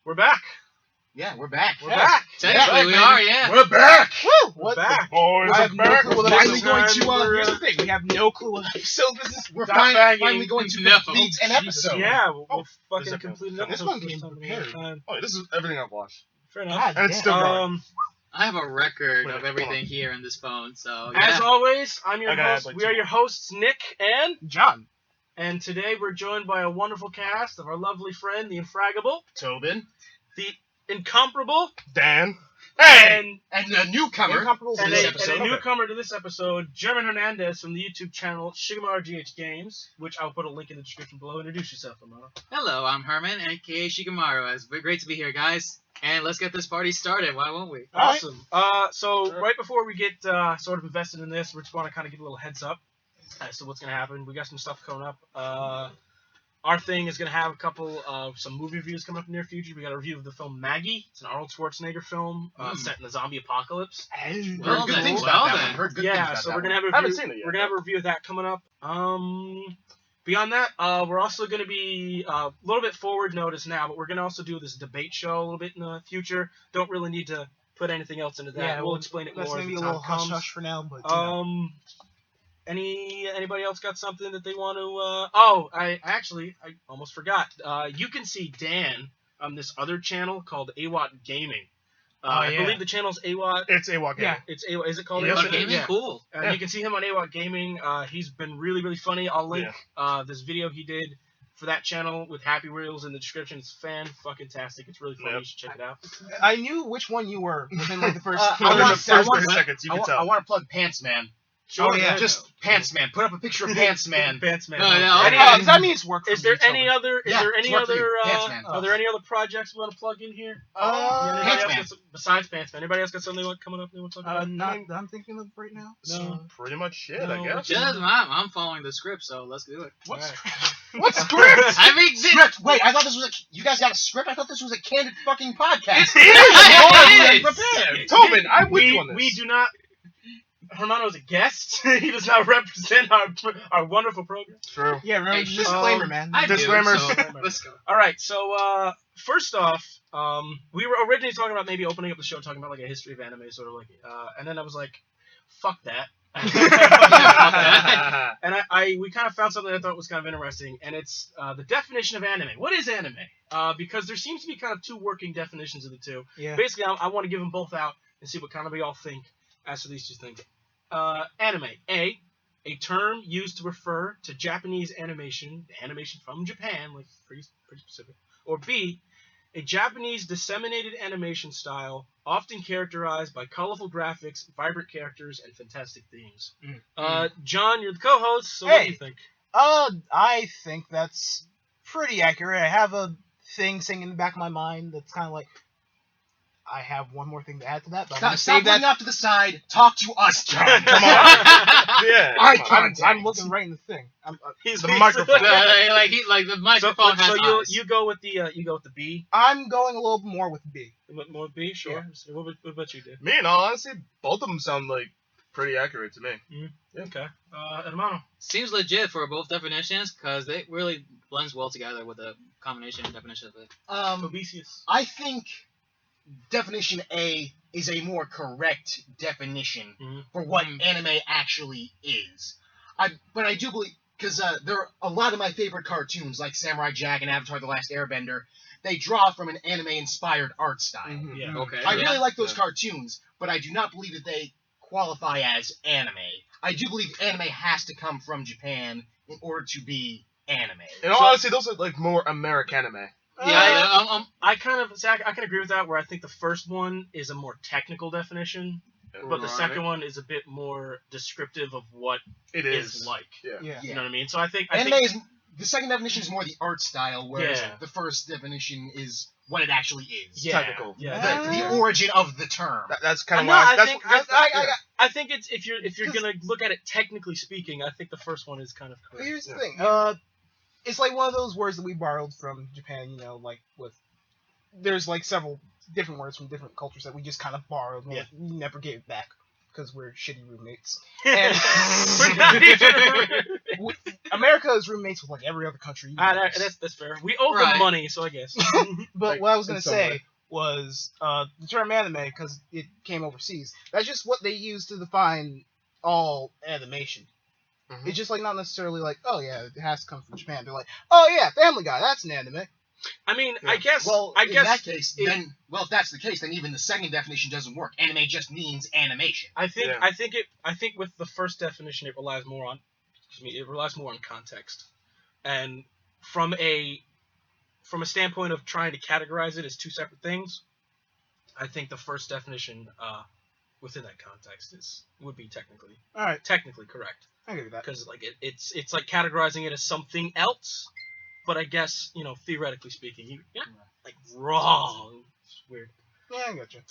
We're back. Yeah, we're back. We're back. Technically, we are, yeah. We're back. Woo! We're back. Boys I are have no back. clue what Finally episode going to, we're, here's the thing. We have no clue what episode this is. We're Dot bagging. finally going to No. complete an episode. Yeah, we'll Oh, fucking this complete an episode. episode. This one for came some prepared. time. Oh, this is everything I've watched. Fair enough. And it's still going. I have a record Wait, of hold everything on. here in this phone, so As yeah. always, I'm your I gotta host. add, like, We are two your hosts, Nick and John. and today we're joined by a wonderful cast of our lovely friend, the Infraggable, Tobin. the Incomparable, Dan. Hey! And a newcomer. and this a episode. newcomer to this episode, German Hernandez from the YouTube channel Shigamaru GH Games, which I'll put a link in the description below. Introduce yourself, Amano. Hello, I'm Herman, aka Shikamaru. It's great to be here, guys. And let's get this party started, why won't we? Awesome. So right before we get sort of invested in this, we just want to kind of give a little heads up as to what's going to happen. We got some stuff coming up. Our thing is going to have a couple of some movie reviews coming up in the near future. We got a review of the film Maggie. It's an Arnold Schwarzenegger film set in the zombie apocalypse. Well, Heard good then. things Well, about that then. one. Heard good things Yeah, about so that we're gonna one. have a I haven't review. seen it yet. We're gonna have a review of that coming up. Beyond that, we're also gonna be a little bit forward notice now, but we're gonna also do this debate show a little bit in the future. Don't really need to put anything else into that. Yeah, we'll explain it That's more as maybe the a time little hush comes. hush for now, but Anybody else got something that they want to? I almost forgot. You can see Dan on this other channel called AWAT Gaming. I believe the channel's AWAT. It's AWOC. Yeah. It's AWAT. Is it called Yes, AWAT it Gaming? Yeah. Cool. Yeah. You can see him on AWAT Gaming. He's been really, really funny. I'll link this video he did for that channel with Happy Reels in the description. It's fan-fucking-tastic. It's really funny. Yep. You should check it out. I knew which one you were within like the first. I Within the want- first I want- 30 seconds, you I can want, I tell. want to plug Pants Man. Sure, yeah. Just Pants Man. Put up a picture of Pants Man. Pants Man. No, no, Any- that means work. Is for there you, any Tobin. other? Is Yeah, there it's any work for other? you. Pants Man. Are there any other projects we want to plug in here? Anybody Pants else Man. got some- besides Pants Man, anybody else got something coming up they want to talk about? Not that I'm thinking of right now. No. Pretty much it, No, I guess. Just, I'm following the script, so let's do it. What's What script? I mean, Script. Wait, I thought this was you guys got a script? I thought this was a candid fucking podcast. It is. Prepared. Tobin, I'm with you on this. We do not. Hermano is a guest. He does not represent our wonderful program. True. Yeah, remember Hey, disclaimer, um, man. I do, Disclaimers. so let's go. All right, so first off, we were originally talking about maybe opening up the show talking about like a history of anime, sort of like, and then I was like, fuck that. And we kind of found something I thought was kind of interesting, and it's the definition of anime. What is anime? Because there seems to be kind of two working definitions of the two. Yeah. Basically, I want to give them both out and see what kind of we all think as to these two things. Anime. A term used to refer to Japanese animation from Japan, like pretty specific. Or B, a Japanese disseminated animation style, often characterized by colorful graphics, vibrant characters, and fantastic themes. John, you're the co-host, so what do you Hey. think? I think that's pretty accurate. I have a thing singing in the back of my mind that's kind of like. I have one more thing to add to that, but I'm gonna Stop save that. looking off to the side. Talk to us, John. Come on. Yeah. Eye come on. contact. I'm looking right in the thing. He's The microphone. like the microphone has So eyes. you go with the B. I'm going a little more with B. More B, sure. Yeah. So what about you, Dave? Me, in all honesty, both of them sound like pretty accurate to me. Okay. Hermano. Seems legit for both definitions, because they really blends well together with the combination and definition of it. Fabricius. I think definition A is a more correct definition for what anime actually is. But I do believe, because there are a lot of my favorite cartoons, like Samurai Jack and Avatar: The Last Airbender, they draw from an anime-inspired art style. Yeah. Okay. I yeah. really like those cartoons, but I do not believe that they qualify as anime. I do believe anime has to come from Japan in order to be anime. In all honesty, those are like more American anime. Yeah, I kind of, Zach, I can agree with that. Where I think the first one is a more technical definition, but the Right. second one is a bit more descriptive of what It is is. like. Yeah. You know what I mean? So I think Anime is the second definition is more the art style, whereas Yeah. the first definition is what it actually is. yeah, technical. Yeah. The origin of the term. That's kind of No, why. I think it's if you're gonna look at it technically speaking, I think the first one is kind of correct. Here's the Yeah. thing. It's like one of those words that we borrowed from Japan. You know, like with there's like several different words from different cultures that we just kind of borrowed. And Yeah. we never gave it back. because we're shitty roommates. And We're not even. America is roommates with like every other country. That's fair. We owe Right. them money, so I guess. But Like, what I was gonna in some way. say was the term anime, because it came overseas. That's just what they use to define all animation. Mhm. It's just like not necessarily like, oh yeah, it has to come from Japan. They're like, oh yeah, Family Guy, that's an anime. I mean, Yeah. I guess. Well, I in guess that case, if that's the case, then even the second definition doesn't work. Anime just means animation. I think. Yeah. I think with the first definition, it relies more on. It relies more on context, and from a standpoint of trying to categorize it as two separate things, I think the first definition within that context would be All right, technically correct, I agree with that. because like it's like categorizing it as something else, but I guess theoretically speaking, like wrong. It's weird. Yeah, I gotcha.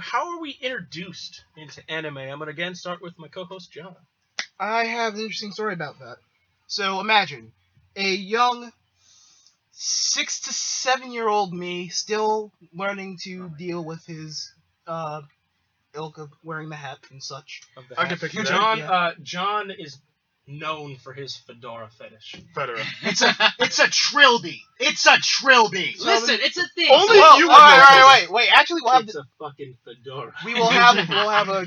How are we introduced into anime? I'm gonna again start with my co-host John. I have an interesting story about that. So imagine a young 6 to 7 year old me still learning to deal with his ilk of wearing the hat and such. Of the I hat. can picture that. John. Yeah. John is known for his fedora fetish. Federer. It's a trilby. It's a trilby. Listen, it's a thing. Only Well, you would all know right, wait. Actually, we'll have It's a fucking fedora. we'll have a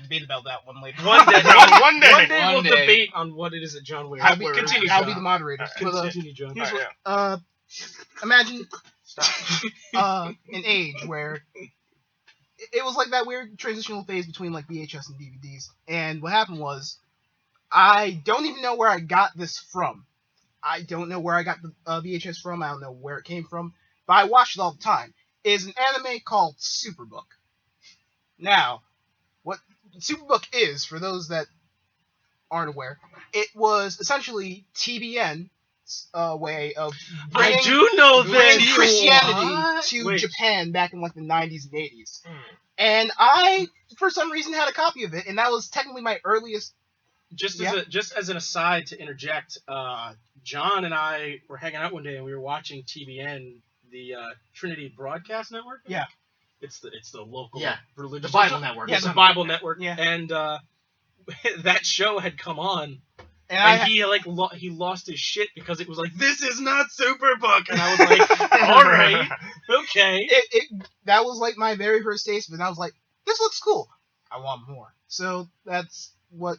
debate about that one later. One day, One day. one day One we'll day. debate on what it is that John wears. I'll be, Continue, I'll John. be the moderator. But, Continue, John. here's Alright, what, imagine Stop. an age where it was like that weird transitional phase between like VHS and DVDs. And what happened was, I don't even know where I got this from. I don't know where I got the VHS from. I don't know where it came from. But I watched it all the time. It's an anime called Superbook. Now, what Superbook is, for those that aren't aware, it was essentially TBN's way of I bringing, do know bringing this. Christianity What? to Wait. Japan back in like the 90s and 80s. Hmm. And I, for some reason, had a copy of it, and that was technically my earliest. Just Yeah. as an aside to interject, John and I were hanging out one day and we were watching TBN, the Trinity Broadcast Network. Yeah. It's the local The religious Bible Network. Yeah, the Bible Network. Yeah. And that show had come on, And and I, he he lost his shit because it was like, this is not Superbook, and I was like, all right, okay. that was like my very first taste of it, and I was like, this looks cool. I want more. So that's what.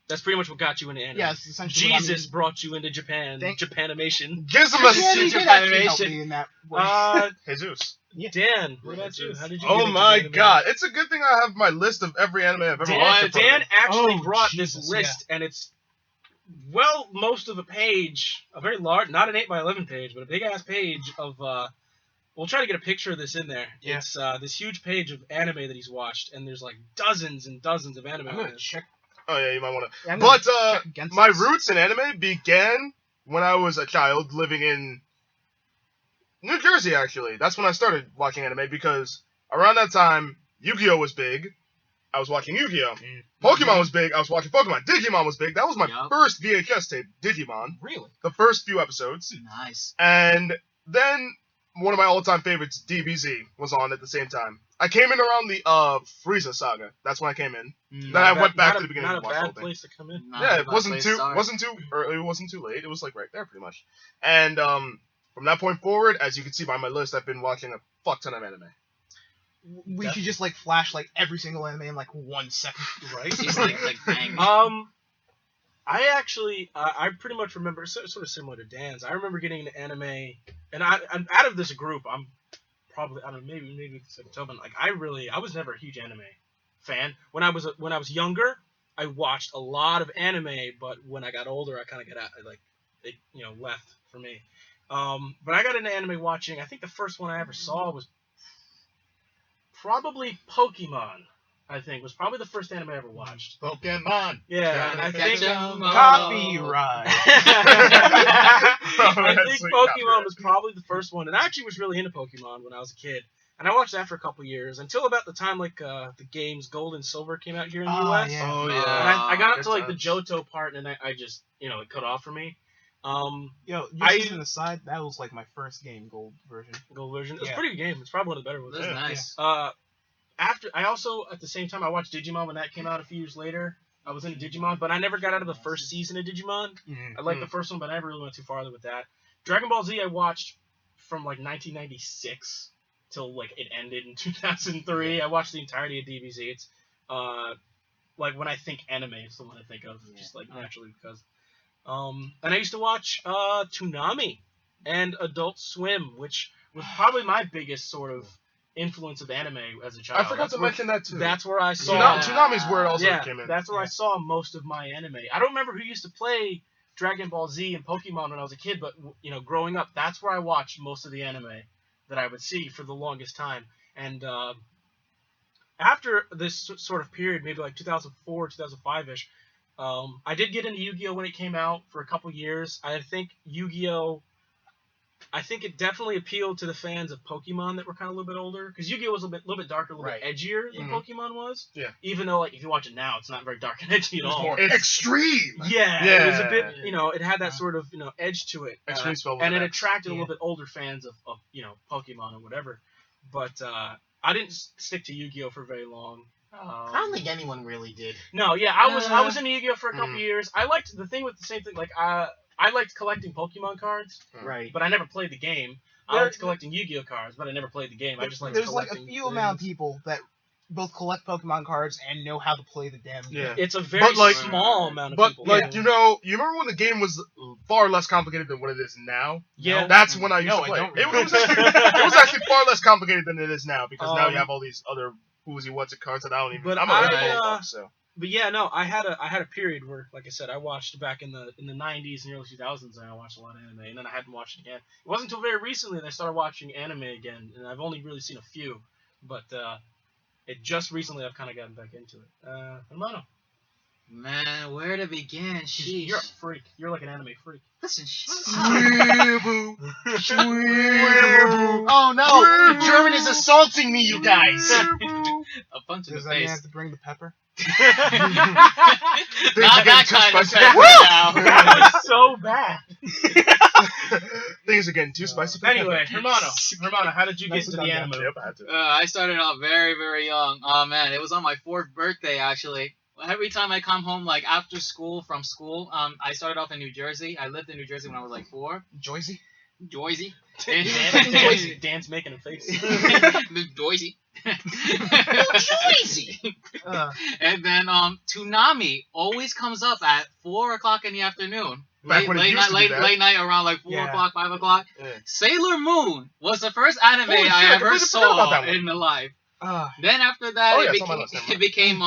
That's pretty much what got you into anime. Yes, essentially. Jesus brought you into Japan. Thank- Japanimation. Gives him a Christianity did actually help animation. me in that way. Jesus. Dan, what about you? How did you? get Oh into my anime? god. It's a good thing I have my list of every anime I've ever watched. in front of Dan me. actually Oh, brought Jesus, this list, and it's most of a page, a very large, not an 8x11 page, but a big ass page of. We'll try to get a picture of this in there. Yeah. It's this huge page of anime that he's watched, and there's like dozens and dozens of anime. I'm on gonna it. check. Oh yeah, you might want to. I'm gonna But check against my this. roots in anime began when I was a child living in New Jersey, actually. That's when I started watching anime because around that time, Yu-Gi-Oh! Was big. I was watching Yu-Gi-Oh! Pokemon was big. I was watching Pokemon. Digimon was big. That was my Yup. first VHS tape, Digimon. Really? The first few episodes. Nice. And then one of my all-time favorites, DBZ, was on at the same time. I came in around the Frieza saga. That's when I came in. Then I went back to the beginning Not and a watched the bad whole thing. place to come in. Not Yeah, a it bad wasn't place too to start. wasn't too early. It wasn't too late. It was like right there, pretty much. And from that point forward, as you can see by my list, I've been watching a fuck ton of anime. We should just like flash like every single anime in like 1 second. Right? Just like bang. I actually, I pretty much remember, sort of similar to Dan's. I remember getting into anime, and I'm out of this group. I'm probably, I don't know, maybe second Tobin. Like I was never a huge anime fan. When I was younger, I watched a lot of anime, but when I got older, I kind of got out, like it, left for me. But I got into anime watching. I think the first one I ever saw was probably Pokemon. I think was probably the first anime I ever watched. Pokemon. Yeah, and I Catch think 'em all. Copyright. I think Sweet Pokemon copyright. was probably the first one, and I actually was really into Pokemon when I was a kid. And I watched that for a couple years until about the time like the games Gold and Silver came out here in the US. Yeah. Oh And yeah. I got up Good to like the times. Johto part, and I just it cut off for me. Yo, just I- as an aside, that was like my first game, gold version. Gold version. It's Yeah. a pretty good game. It's probably one of the better ones. That's Yeah. nice. I also at the same time I watched Digimon when that came out a few years later. I was into Digimon, but I never got out of the first season of Digimon. I liked the first one, but I never really went too farther with that. Dragon Ball Z I watched from like 1996 till like it ended in 2003. I watched the entirety of DBZ. It's like when I think anime, it's the one I think of, just like naturally because. And I used to watch Toonami and Adult Swim, which was probably my biggest sort of influence of anime as a child. I forgot to mention that too. That's where I saw Toonami's where it also came in. That's where I saw most of my anime. I don't remember who used to play Dragon Ball Z and Pokemon when I was a kid, but growing up, that's where I watched most of the anime that I would see for the longest time. And after this sort of period, maybe like 2004, 2005-ish, I did get into Yu-Gi-Oh! When it came out for a couple years. I think Yu-Gi-Oh! I think it definitely appealed to the fans of Pokemon that were kind of a little bit older, because Yu-Gi-Oh! Was a little bit darker, a little bit edgier than Pokemon was. Yeah. Even though, like, if you watch it now, it's not very dark and edgy at all. It's extreme. Yeah. It was a bit, it had that sort of, edge to it. Extreme spelled and it attracted a little bit older fans of Pokemon or whatever. But I didn't stick to Yu-Gi-Oh! For very long. I don't think anyone really did. No, yeah, I was into Yu-Gi-Oh! For a couple years. I liked the thing with the same thing, like, I liked collecting Pokemon cards, right? But I never played the game. I liked collecting Yu-Gi-Oh! Cards, but I never played the game. I just liked There's collecting like a few amount of people that both collect Pokemon cards and know how to play the damn game. Yeah. It's a very small amount of people. But, you remember when the game was far less complicated than what it is now? Yeah. That's when I used to play. It was actually far less complicated than it is now, because now you have all these other who's-y what's-it cards that I don't even... But I'm a so... But yeah, no, I had a period where, like I said, I watched back in the 90s and early 2000s, and I watched a lot of anime, and then I hadn't watched it again. It wasn't until very recently that I started watching anime again, and I've only really seen a few, but it just recently I've kind of gotten back into it. Hermano. Man, where to begin? Sheesh. You're a freak. You're like an anime freak. Listen, Oh no! German is assaulting me, you guys! A punch in the Does that mean I face. have to bring the pepper? Not that kind of pepper now. That was so bad. Things are getting too spicy. Anyway, Hermano, how did you get into the anime? I started off very, very young. Oh man, it was on my 4th birthday actually. Every time I come home, like after school, from school, I started off in New Jersey. I lived in New Jersey when I was like 4. Joyzy? Joyzy. Dan's making a face. Joyzy. Joyzy! And then Toonami always comes up at 4 o'clock in the afternoon. Late night around like 4 o'clock, 5 o'clock. Yeah. Sailor Moon was the first anime I ever saw in my life. Then after that, it became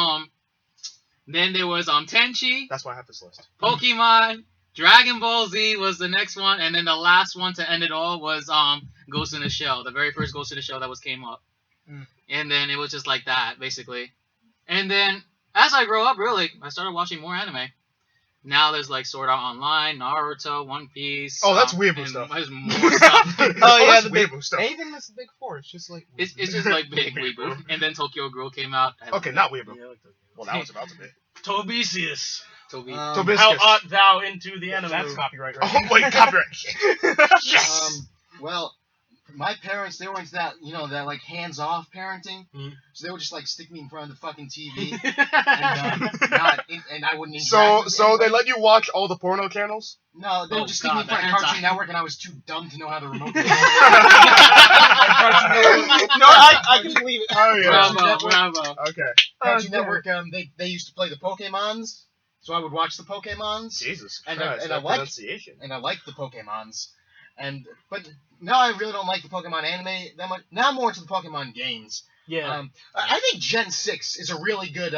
then there was Tenchi. That's why I have this list. Pokemon, Dragon Ball Z was the next one, and then the last one to end it all was Ghost in the Shell, the very first Ghost in the Shell that came up. And then it was just like that, basically. And then as I grow up, really, I started watching more anime. Now there's like Sword Art Online, Naruto, One Piece. Oh, that's weeaboo stuff. There's more stuff. That's weeaboo stuff. Even this Big 4, it's just like... It's just like big weeaboo. And then Tokyo Ghoul came out. Okay, not weeaboo. Well, that was about to be. Tobisius. Tobisius. How art thou into the anime? That's copyright, right? Oh, wait, copyright. Yes! Well, my parents, they were into that, that like hands-off parenting. So they would just like stick me in front of the fucking TV, and I wouldn't interact with So they let you watch all the porno channels? No, they would just stick me in front of Cartoon Network, and I was too dumb to know how the remote control. No, I can believe it. Oh yeah. Bravo. Okay. Cartoon Network, they used to play the Pokemons, so I would watch the Pokemons. Jesus and Christ, I liked the Pokemons, but now I really don't like the Pokemon anime that much. Now I'm more into the Pokemon games. Yeah. I think Gen 6 is a really good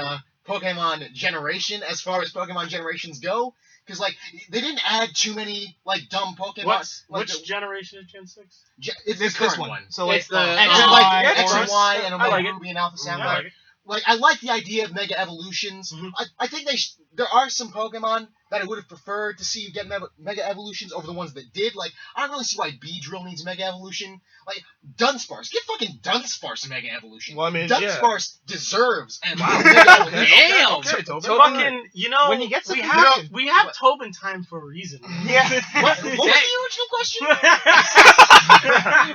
Pokemon generation as far as Pokemon generations go. Because, like, they didn't add too many, like, dumb Pokemon. Which generation is Gen 6? It's this one. So, like, It's the X and Y and Omega like Ruby and Alpha Sapphire. I like it. Like, I like the idea of Mega Evolutions. I think there are some Pokemon that I would have preferred to see get Mega Evolutions over the ones that did. Like, I don't really see why Beedrill needs Mega Evolution. Like, Dunsparce. Get fucking Dunsparce a Mega Evolution. Well, I mean, Dunsparce deserves a Mega Evolution. Damn! Okay, Tobin. Fucking, when you get we something have Tobin time for a reason. Yeah. What was the original question?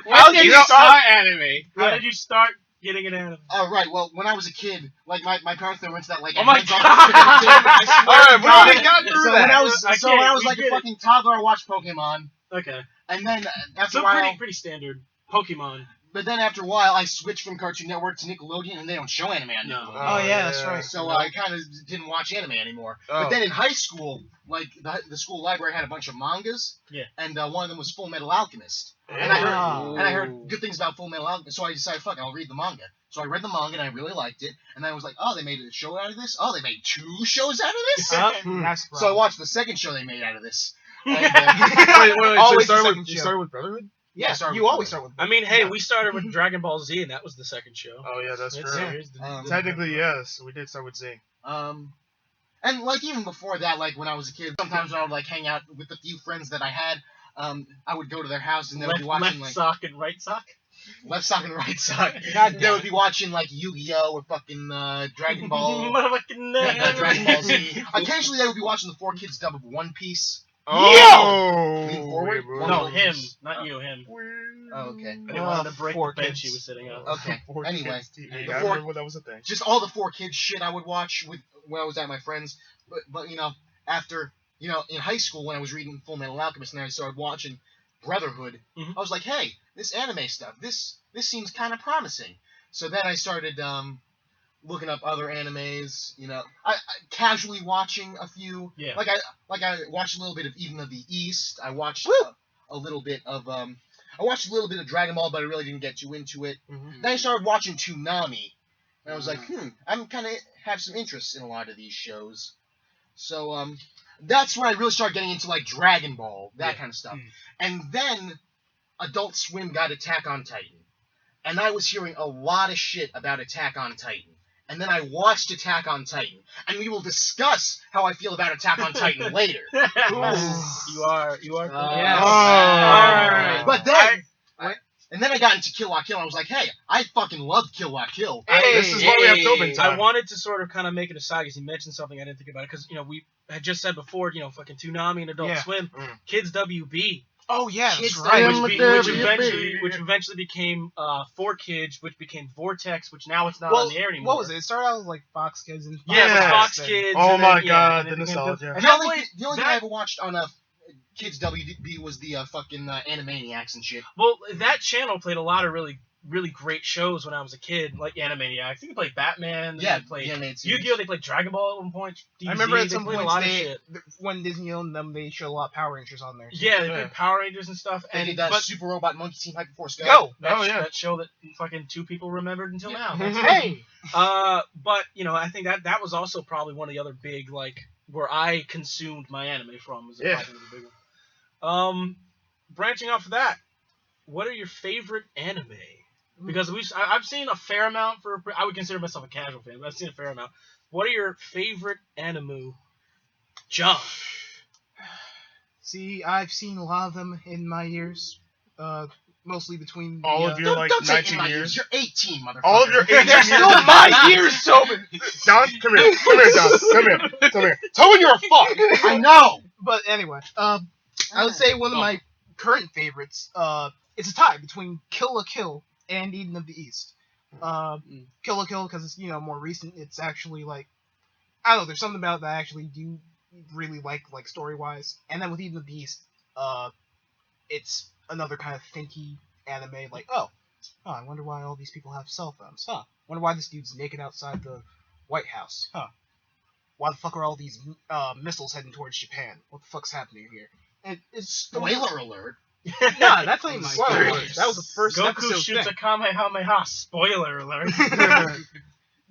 When did you start anime? How did you start getting an anime? Right. Well, when I was a kid, like my parents they were into that like. Oh my hands-on God. thing. I swear All right, to we God. already got through So that. when I was I can't, we like get a it. fucking toddler, I watched Pokemon, Okay. and then after So a while, pretty standard Pokemon. but then after a while, I switched from Cartoon Network to Nickelodeon, and they don't show anime on No. Nickelodeon. Oh, yeah, that's right. So I kind of didn't watch anime anymore. Oh. But then in high school, like the school library had a bunch of mangas. Yeah. And one of them was Full Metal Alchemist. And Ah. I heard good things about Full Metal Alchemist, so I decided, fuck it, I'll read the manga. So I read the manga and I really liked it. And I was like, oh, they made a show out of this? Oh, they made 2 shows out of this? That's So I watched the second show they made out of this. And, Wait. So Always you the started second with, you show. started with Brotherhood? Yeah, start you with always the- start with. I mean, hey, Yeah. we started with Dragon Ball Z, and that was the second show. Oh yeah, that's It's true. serious. Technically, yes, we did start with Z. And like even before that, like when I was a kid, sometimes when I would like hang out with the few friends that I had, I would go to their house and they would be watching left like sock and right sock. left sock and right sock. God They damn would be watching like Yu-Gi-Oh or fucking Dragon Ball, Motherfucking Dragon Ball Z. Occasionally, they would be watching the 4 Kids dub of One Piece. Oh! Lean forward? we No, moved. him, not you, him. Oh, okay. I didn't want him to break the 4 bench Kids. he was sitting on. Okay. Four Anyway, Kids TV. the I four- remember that was a thing. Just all the 4 Kids shit I would watch with when I was at my friends. But you know, after in high school when I was reading Full Metal Alchemist and I started watching Brotherhood, Mhm. I was like, hey, this anime stuff, this seems kind of promising. So then I started looking up other animes. You know, I casually watching a few. Yeah. Like I watched a little bit of Even of the East. I watched a little bit of I watched a little bit of Dragon Ball, but I really didn't get too into it. Mhm. Then I started watching Toonami, and I was like, I'm kind of have some interest in a lot of these shows. So that's where I really started getting into like Dragon Ball, that kind of stuff. And then Adult Swim got Attack on Titan, and I was hearing a lot of shit about Attack on Titan. And then I watched Attack on Titan, and we will discuss how I feel about Attack on Titan later. You are. Yes. Alright. But then, and then I got into Kill La Kill, and I was like, hey, I fucking loved Kill La Kill. This is why we have Tobin I time. wanted to sort of kind of make it aside because you mentioned something I didn't think about it because we had just said before fucking Toonami and Adult Yeah. Swim, Kids WB, Oh yeah, that's Kids right. which eventually became 4Kids, which became Vortex, which now it's not on the air anymore. What was it? It started out as like Fox Kids and Yeah, it was Yeah. Fox Kids. Oh and my then, God, and the then- nostalgia. And That the only way- thing that- I ever watched on Kids WB was the fucking Animaniacs and shit. Well, that channel played a lot of really great shows when I was a kid, like Animaniacs. I think they played Batman. Yeah, they played the animated series. Yu-Gi-Oh. They played Dragon Ball at one point. DBZ, I remember at they some played point a lot of shit. when Disney owned them, they showed a lot of Power Rangers on there. Yeah, they Yeah. played Power Rangers and stuff. They And did that but Super Robot Monkey Team Hyperforce Go. Go! that show that fucking 2 people remembered until now. Hey! But I think that was also probably one of the other big where I consumed my anime from. Was Yeah. probably the big one. Branching off of that, what are your favorite anime? Because I've seen a fair amount I would consider myself a casual fan, but I've seen a fair amount. What are your favorite Animoo? John. See, I've seen a lot of them in my years, mostly between All the, of your Don't say 19 in my years. You're 18, motherfucker. All of your 18 They're years. still my years, Tobin. John, come here, John, come here. Tobin, you're a fuck. I know. But anyway, I would say one of my current favorites. It's a tie between Kill La Kill and Eden of the East. Kill La Kill because it's more recent. It's actually I don't know. There's something about it that I actually do really like story wise. And then with Eden of the East, it's another kind of thinky anime. I wonder why all these people have cell phones. Wonder why this dude's naked outside the White House. Why the fuck are all these missiles heading towards Japan? What the fuck's happening here? And it's Spoiler alert. Nah, that's not even my Spoiler spoiler. alert. That was the first Goku episode shoots thing. a Kamehameha. Spoiler alert.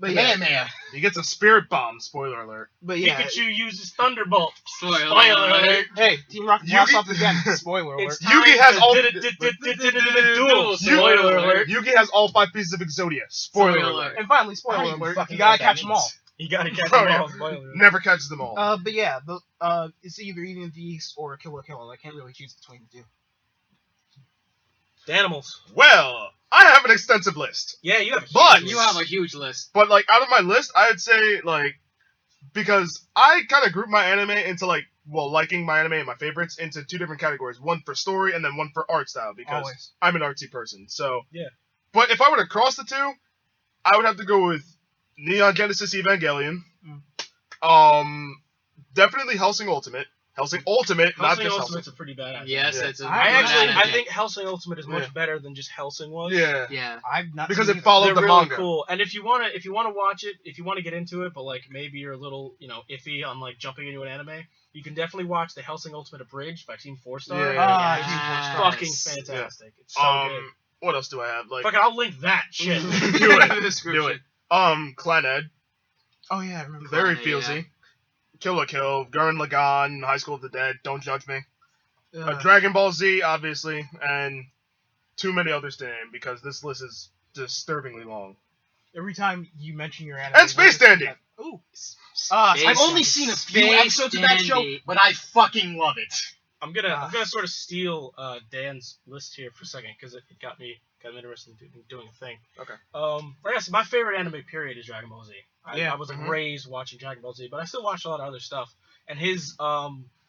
But yeah, Man. He gets a spirit bomb. Spoiler alert. but yeah. Pikachu uses Thunderbolt. Spoiler Spoiler alert. alert. Hey, Team Rocket Yugi- Blast off again. Spoiler alert. It's Yugi time has to all- duel. Spoiler alert. Yugi has all 5 pieces of Exodia. Spoiler Spoiler alert. And finally, I spoiler don't even alert. fucking You know gotta what that catch them all. means. You gotta catch Oh, them yeah. all. Spoiler alert. Never catches them all. But yeah, it's either Eden of the East or Kill La Kill. I can't really choose between the two. The animals. Well, I have an extensive list. Yeah, you have. But- You have a huge list. But, out of my list, I would say, because I kind of group my anime into, liking my anime and my favorites into 2 different categories. One for story and then one for art style, because Always. I'm an artsy person. So, Yeah. But if I were to cross the two, I would have to go with Neon Genesis Evangelion. Definitely Hellsing Ultimate. Hellsing Ultimate, not Hellsing just Ultimate's Hellsing. a pretty badass. Yes, Yeah. it's a I think Hellsing Ultimate is much better than just Hellsing was. Yeah. Yeah. I've not Because seen it followed They're the really manga. cool. And if you wanna watch it, if you wanna get into it, but like maybe you're a little, iffy on like jumping into an anime, you can definitely watch the Hellsing Ultimate Abridged by Team 4-Star. Yeah. It's Yes. fucking fantastic. It's so good. What else do I have? Like, Fuck it, I'll link that shit. do In the it. description. Do it. Clan Ed. Oh yeah, I remember. Very Clan Ed, feelsy. Kill la Kill. Gurren Lagann. High School of the Dead. Don't judge me. that. Dragon Ball Z, obviously, and too many others to name because this list is disturbingly long. Every time you mention your anime, And Space Dandy. Ooh. I've only seen a few Space episodes of that show, Dandy. but I fucking love it. I'm gonna sort of steal Dan's list here for a second because it got me interested in doing a thing. Okay. Like I said, my favorite anime period is Dragon Ball Z. Yeah. I was like raised watching Dragon Ball Z, but I still watched a lot of other stuff. And his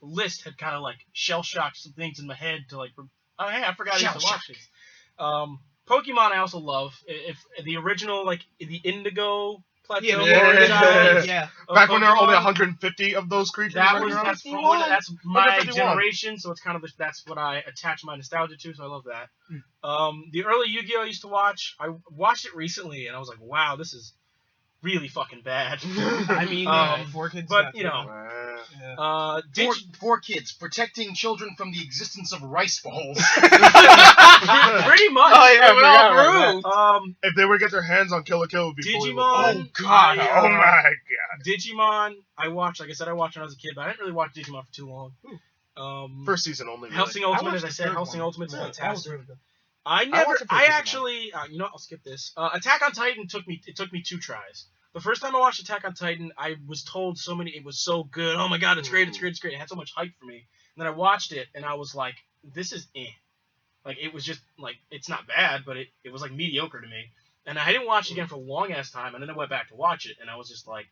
list had kind of like shell shocked some things in my head to like, oh hey, I forgot I used to watch these. Pokemon I also love. If the original like the Indigo Plateau franchise, of Back when there were only Pokemon, 150 of those creatures. running around. that's my 151. generation, so it's kind of that's what I attach my nostalgia to, so I love that. The early Yu-Gi-Oh! I used to watch. I watched it recently, and I was like, wow, this is really fucking bad. I mean, 4 kids. but Four kids protecting children from the existence of rice balls. pretty much. Oh, yeah, I We're forgot all about through. If they were to get their hands on Kill la Kill, it would be fully Digimon. loaded. Oh, God. Oh my god. Digimon. I watched. Like I said, I watched when I was a kid, but I didn't really watch Digimon for too long. First season only. Really. Hellsing Ultimate, as I watched said, the third Hellsing one. Ultimate's Yeah, that was fantastic. really good. I watched the first season. actually, I'll skip this. Attack on Titan took me 2 tries. The first time I watched Attack on Titan, I was told it was so good. Oh my god, it's great, it's great, it's great. It had so much hype for me. And then I watched it, and I was like, this is eh. Like, it was just, like, it's not bad, but it was, like, mediocre to me. And I didn't watch it again for a long-ass time, and then I went back to watch it, and I was just like,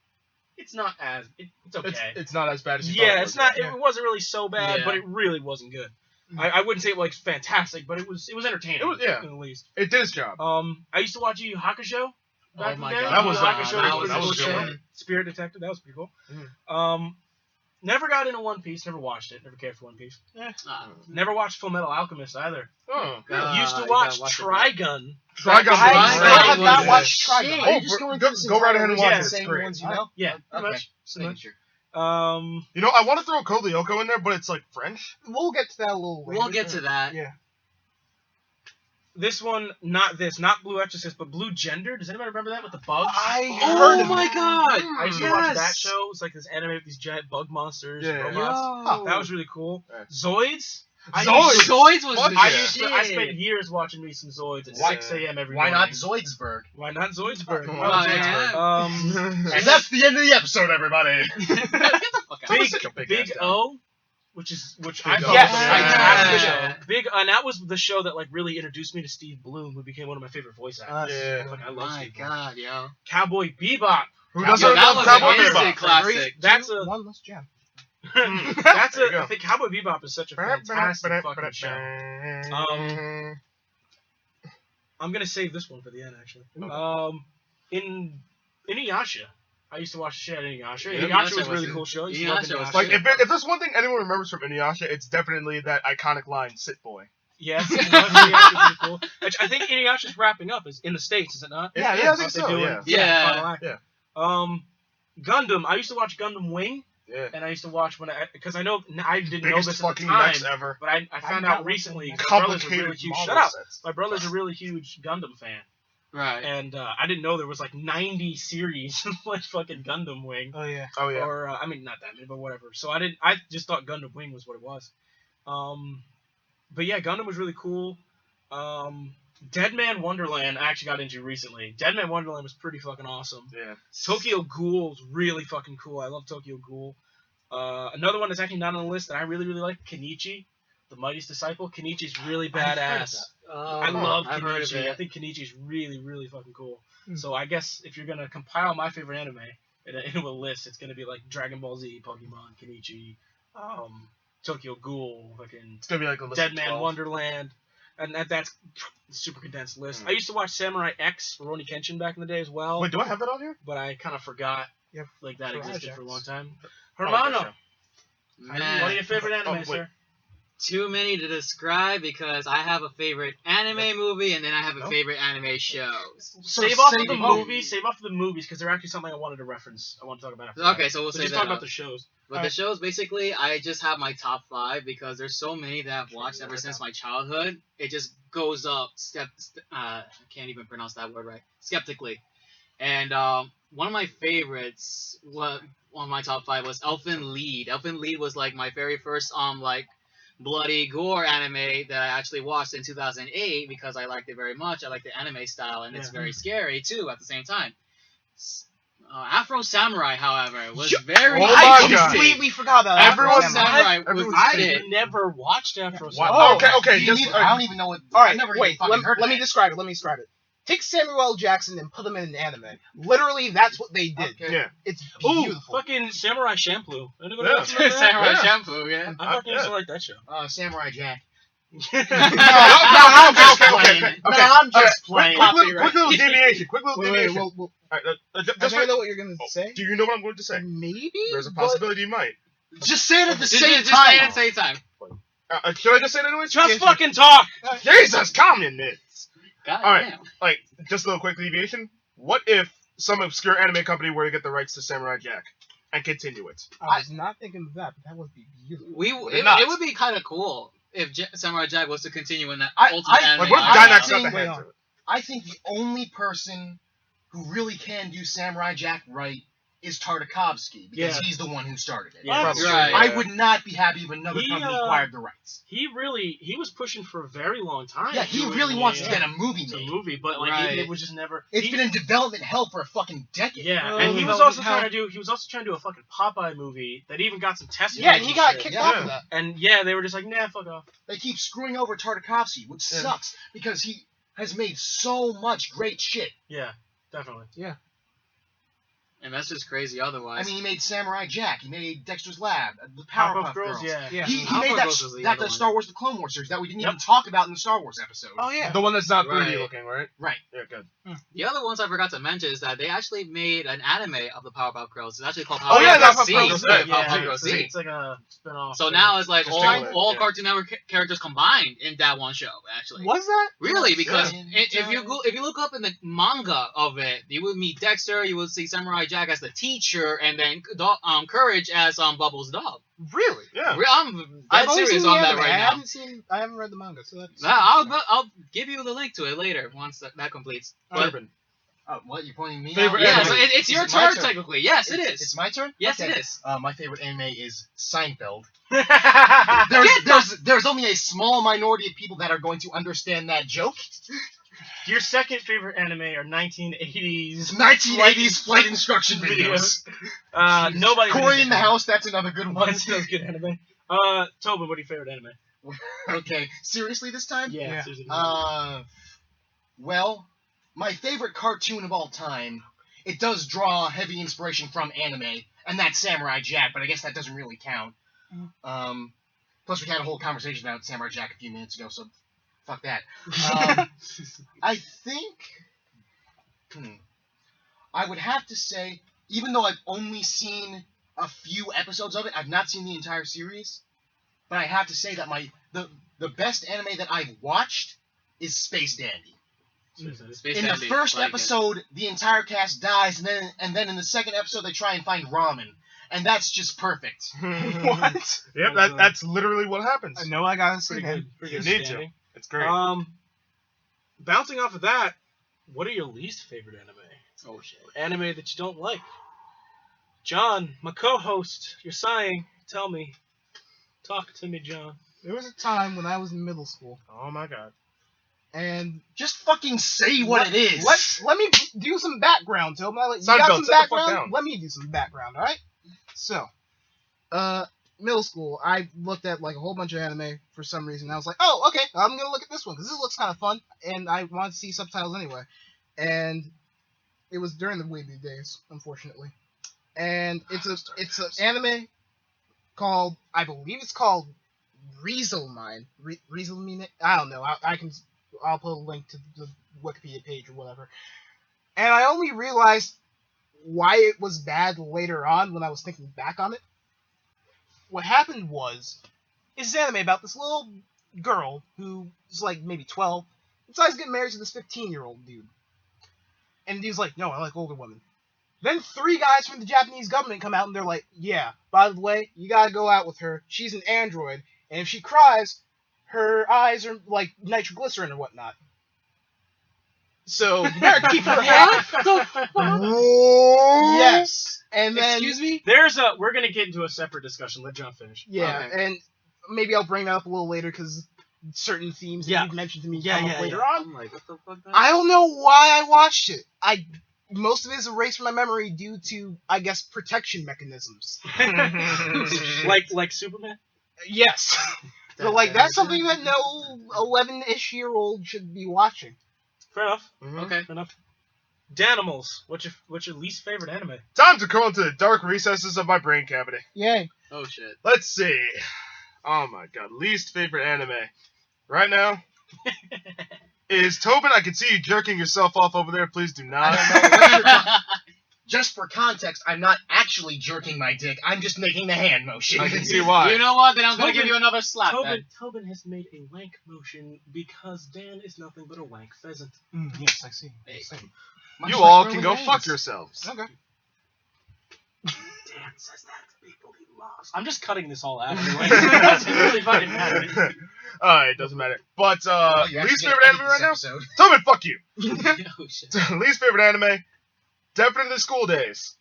it's not as, it's okay. It's not as bad as you thought. Yeah, it's not, it wasn't really so bad, Yeah. but it really wasn't good. I wouldn't say it was fantastic, but it was entertaining. It was, yeah. At least. It did its job. I used to watch Yu Yu Hakusho. Back in the day. That was Yu Yu Hakusho that was was a cool good show. one. Spirit Detective, that was pretty cool. Never got into One Piece, never watched it, never cared for One Piece. Never watched Full Metal Alchemist either. Oh. Used to you watch gotta watch it, Trigun. Trigun. I still have not was watched shit. Trigun. Are you just going through this Go right entire ahead and list watch of it, the it's same great. ones you know? Yeah, Okay. pretty much. Just making sure. You know, I want to throw Code Lyoko in there, but it's like French. We'll get to that a little later. We'll get to that. Yeah. This one, not Blue Exorcist, but Blue Gender. Does anybody remember that with the bugs? Oh my god! I used to watch that show. It was like this anime with these giant bug monsters and Yeah. robots. Yo. That was really cool. Yeah. Zoids. Zoids was Fuck the I yeah. spent years watching me some Zoids at Why- 6 a.m. every Why morning. not Zoidsburg? Why not Zoidsburg? Why Why not not Zoidsburg? Zoidsburg? And that's the end of the episode, everybody. Get the fuck out. That was such a big Big ass O, which I Big thought O. was a Yes. fantastic Yeah. show. Big, and that was the show that like really introduced me to Steve Bloom, who became one of my favorite voice actors. Yeah. Fuck, I love My Steve Bloom. god, yo. Cowboy Bebop. Who Yo, doesn't that love was Cowboy an instant Bebop? classic. That's Two, a one. Let's jam. that's There you a. go. I think Cowboy Bebop is such a fantastic fucking show. I'm gonna save this one for the end, actually. In Inuyasha, I used to watch the shit out of Inuyasha. Yeah, Inuyasha was Inuyasha a really was- cool show. I used to love Inuyasha was Inuyasha. Like, if there's one thing anyone remembers from Inuyasha, it's definitely that iconic line, "Sit boy." Yes, Inuyasha was pretty cool. Which I think Inuyasha's wrapping up is in the States, is it not? Yeah, Yeah, I think They so. do Yeah. it. Yeah. Final act. Yeah. Gundam. I used to watch Gundam Wing, Yeah. and I used to watch because I didn't know Biggest this at the fucking time, mechs ever. but I found not out recently. watching My brother's a Complicated really huge. model Shut up. sets. My brother's a really huge Gundam fan, Right. and I didn't know there was like 90 series of like fucking Gundam Wing. Oh yeah. Oh yeah. Or I mean, not that many, but whatever. So I just thought Gundam Wing was what it was. But yeah, Gundam was really cool. Dead Man Wonderland I actually got into recently. Dead Man Wonderland was pretty fucking awesome. Yeah. Tokyo Ghoul's really fucking cool. I love Tokyo Ghoul. Another one that's actually not on the list that I really, really like, Kenichi, the Mightiest Disciple. Kenichi's really badass. I love I've heard of Kenichi. it. I think Kenichi's really, really fucking cool. Hmm. So I guess if you're gonna compile my favorite anime into a list, it's gonna be like Dragon Ball Z, Pokemon, Kenichi, Tokyo Ghoul, fucking It's gonna be like a list Dead of Man 12. Wonderland. and that's a super condensed list. I used to watch Samurai X, Rurouni Kenshin back in the day as well. Wait, do I have that on here? But I kind of forgot Yep. like that Samurai existed X. for a long time. Oh, Hermano, gotcha. Man, what are your favorite anime, wait. sir? too many to describe because I have a favorite anime movie and then I have a favorite anime show. Save off of save the it. movies. Save off of the movies because they're actually something I wanted to reference. I want to talk about after that. Okay, so we'll So say just that. talk about the shows. But the shows, basically, I just have my top 5 because there's so many that I've watched ever since my childhood. It just goes up I can't even pronounce that word right. Skeptically. And one of my favorites, one of my top 5 was Elfen Lied. Elfen Lied was like my very first bloody gore anime that I actually watched in 2008 because I liked it very much. I like the anime style and it's very scary too at the same time. Afro Samurai, however, was very. Oh my I God. completely forgot about Everyone Afro Samurai Samurai. was everyone's I shit. never watched Afro Wow. Samurai. Okay. Me Just, neither. I don't even know what. All right, I never wait. even fucking heard of Let me that. describe it. Take Samuel L. Jackson and put him in an anime. Literally, that's what they did. Okay. yeah. It's Ooh, beautiful. fucking Samurai Champloo. Anybody Yeah. else remember that? Samurai Yeah. Shampoo, yeah. I fucking used to Yeah. like that show. Samurai Jack. No, I'm just okay. playing. Okay. No, I'm just Quick playing. little deviation. Quick little Wait, deviation. well, All right, I just don't know what you're gonna say. do you know what I'm going to say? Maybe. There's a but- possibility you might. Just say it at the Just same say it at time. the same time. Should I just say it anyways? Just fucking talk! Jesus, calm your nits. God All right. damn. Like, just a little quick deviation. What if some obscure anime company were to get the rights to Samurai Jack and continue it? I was not thinking of that, but that would be beautiful. It would be kind of cool if Samurai Jack was to continue in that I- ultimate I- anime. Like, what if I Gainax got think- the hands of it? I think the only person who really can do Samurai Jack right is Tartakovsky because Yeah. he's the one who started it. Yeah, Probably. right. I would not be happy if another He, company acquired the rights. He was pushing for a very long time. Yeah, he doing really wants to a get a movie it's a made. movie, but like Right. it was just never. It's been in development hell for a fucking decade. Yeah, Oh, and he was no, also how- trying to do. He was also trying to do a fucking Popeye movie that even got some testing. Yeah, and he got shit. kicked Yeah. off of that. And yeah, they were just like, nah, fuck off. They keep screwing over Tartakovsky, which Yeah. sucks because he has made so much great shit. Yeah, definitely. And that's just crazy otherwise. I mean, he made Samurai Jack, he made Dexter's Lab, the Powerpuff Powerpuff Girls, Girls. yeah. Yeah. He Powerpuff made Girls was the other the one. Star Wars The Clone Wars series that we didn't Yep. even talk about in the Star Wars episode. Oh yeah. The one that's not 3D Right. looking, right? Right. Yeah, good. the other ones I forgot to mention is that they actually made an anime of the Powerpuff Girls. It's actually called Oh, yeah, Powerpuff that's Z. Powerpuff Girls, Yeah, yeah. Powerpuff Girls Z. It's like a spin-off. So now it's like Just all take it, yeah. Cartoon Network characters combined in that one show, actually. Was that? Really? Because Yeah. if you look up in the manga of it, you would meet Dexter, you would see Samurai Jack as the teacher, and then Courage as Bubbles' dog. Really? Yeah. I'm I've dead only serious seen on the that anime. right now. I haven't read the manga, so that's. I'll give you the link to it later once that completes. But Urban. Oh, what? You're pointing me Favorite out? yeah, anime. so it's Is your it my turn turn? technically. Yes, it is. It's my turn? Yes, Okay. it is. My favorite anime is Seinfeld. There's There's only a small minority of people that are going to understand that joke. your second favorite anime are 1980s 1980s flight instruction videos. Nobody. Corey in the House, that's another good one. That's a good anime. Tobin, what are your favorite anime? Okay, seriously this time? Yeah. seriously. Well, my favorite cartoon of all time, it does draw heavy inspiration from anime, and that's Samurai Jack, but I guess that doesn't really count. Plus we had a whole conversation about Samurai Jack a few minutes ago, so fuck that. I think, I would have to say, even though I've only seen a few episodes of it, I've not seen the entire series, but I have to say that the best anime that I've watched is Space Dandy. Space In the Dandy, first like it. episode, the entire cast dies, and then in the second episode, they try and find ramen, and that's just perfect. What? Yep, that's literally what happens. I know I gotta see Pretty that. good. Pretty You good need to. standing. It's great. Bouncing off of that, what are your least favorite anime? Oh shit. Anime that you don't like? John, my co-host, you're sighing. Tell me. Talk to me, John. There was a time when I was in middle school, Oh my god. and Just fucking say what it is. let me do some background, Tobin. You Seinfeld, got some sit the fuck background? down. Let me do some background, alright? So, middle school, I looked at like a whole bunch of anime for some reason. I was like, oh, okay, I'm gonna look at this one because this looks kind of fun, and I wanted to see subtitles anyway. And it was during the Weeby days, unfortunately. And it's an anime called, I believe it's called Rieselmine. Rieselmine? I don't know. I'll put a link to the Wikipedia page or whatever. And I only realized why it was bad later on when I was thinking back on it. What happened was, it's an anime about this little girl who's like maybe 12, decides to get married to this 15-year-old dude. And the dude's like, no, I like older women. Then 3 guys from the Japanese government come out and they're like, yeah, by the way, you gotta go out with her. She's an android, and if she cries, her eyes are like nitroglycerin or whatnot. So you better keep her happy. Yes. And then Excuse me? We're gonna get into a separate discussion. Let John finish. yeah, Okay. and maybe I'll bring that up a little later because certain themes that you've mentioned to me come up later on. I'm like, what the fuck? I don't know why I watched it. Most of it is erased from my memory due to, I guess, protection mechanisms. like Superman. Yes. So, like, that's something that no 11-ish-year-old should be watching. Fair enough. Okay. Fair enough. Danimals. What's your least favorite anime? Time to crawl into the dark recesses of my brain cavity. Yay. Oh shit. Let's see. Oh my god, least favorite anime. Right now is Tobin. I can see you jerking yourself off over there. Please do not. Just for context, I'm not actually jerking my dick. I'm just making the hand motion. I can see why. You know what? Then I'm gonna Tobin- give you another slap. then. Tobin has made a wank motion because Dan is nothing but a wank pheasant. Yes, I see. Hey. Much You like all Roman can go Reigns. fuck yourselves. Okay. Dan says that to people he loves. I'm just cutting this all out anyway. It doesn't really fucking matter. Alright, it doesn't matter. But Oh, you actually least get favorite anime this right now? episode. Tobin, fuck you. Oh shit. Least favorite anime? Definitely School Days.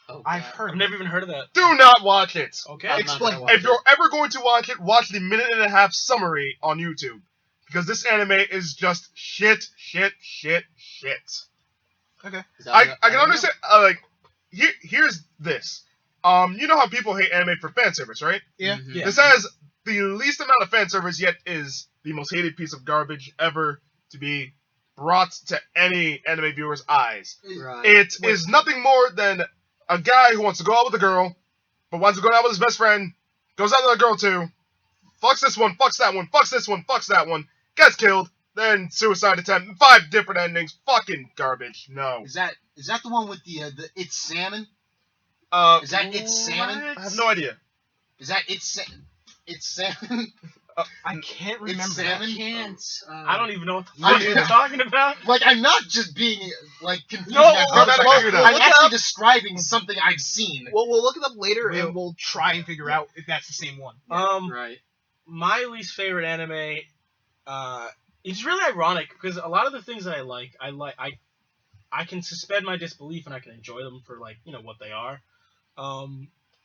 Oh, I've God. heard I've never even heard of that. Do not watch it. Okay. I'm not Explain. gonna watch If you're it. ever going to watch it, watch the 1.5-minute summary on YouTube. Because this anime is just shit. Is that I what- can understand, here's this. You know how people hate anime for fan service, right? Yeah. Mhm. Yeah. This has the least amount of fan service, yet is the most hated piece of garbage ever to be brought to any anime viewer's eyes. Right. It is nothing more than a guy who wants to go out with a girl, but wants to go out with his best friend, goes out with a girl too, fucks this one, fucks that one, fucks this one, fucks that one, gets killed, then suicide attempt, 5 different endings, fucking garbage. No. Is that the one with the It's Salmon? Is that It's Salmon? I have no idea. Is that It's Salmon? I can't It's remember. salmon? Can't. I don't even know what the I fuck do. you're talking about. Like, I'm not just being, like, confused. No, my no, brother's no, work. no, no, I'm no. actually describing something I've seen. Well, we'll look it up later We'll- and we'll try and figure out if that's the same one. Right. My least favorite anime, it's really ironic because a lot of the things that I can suspend my disbelief and I can enjoy them for what they are.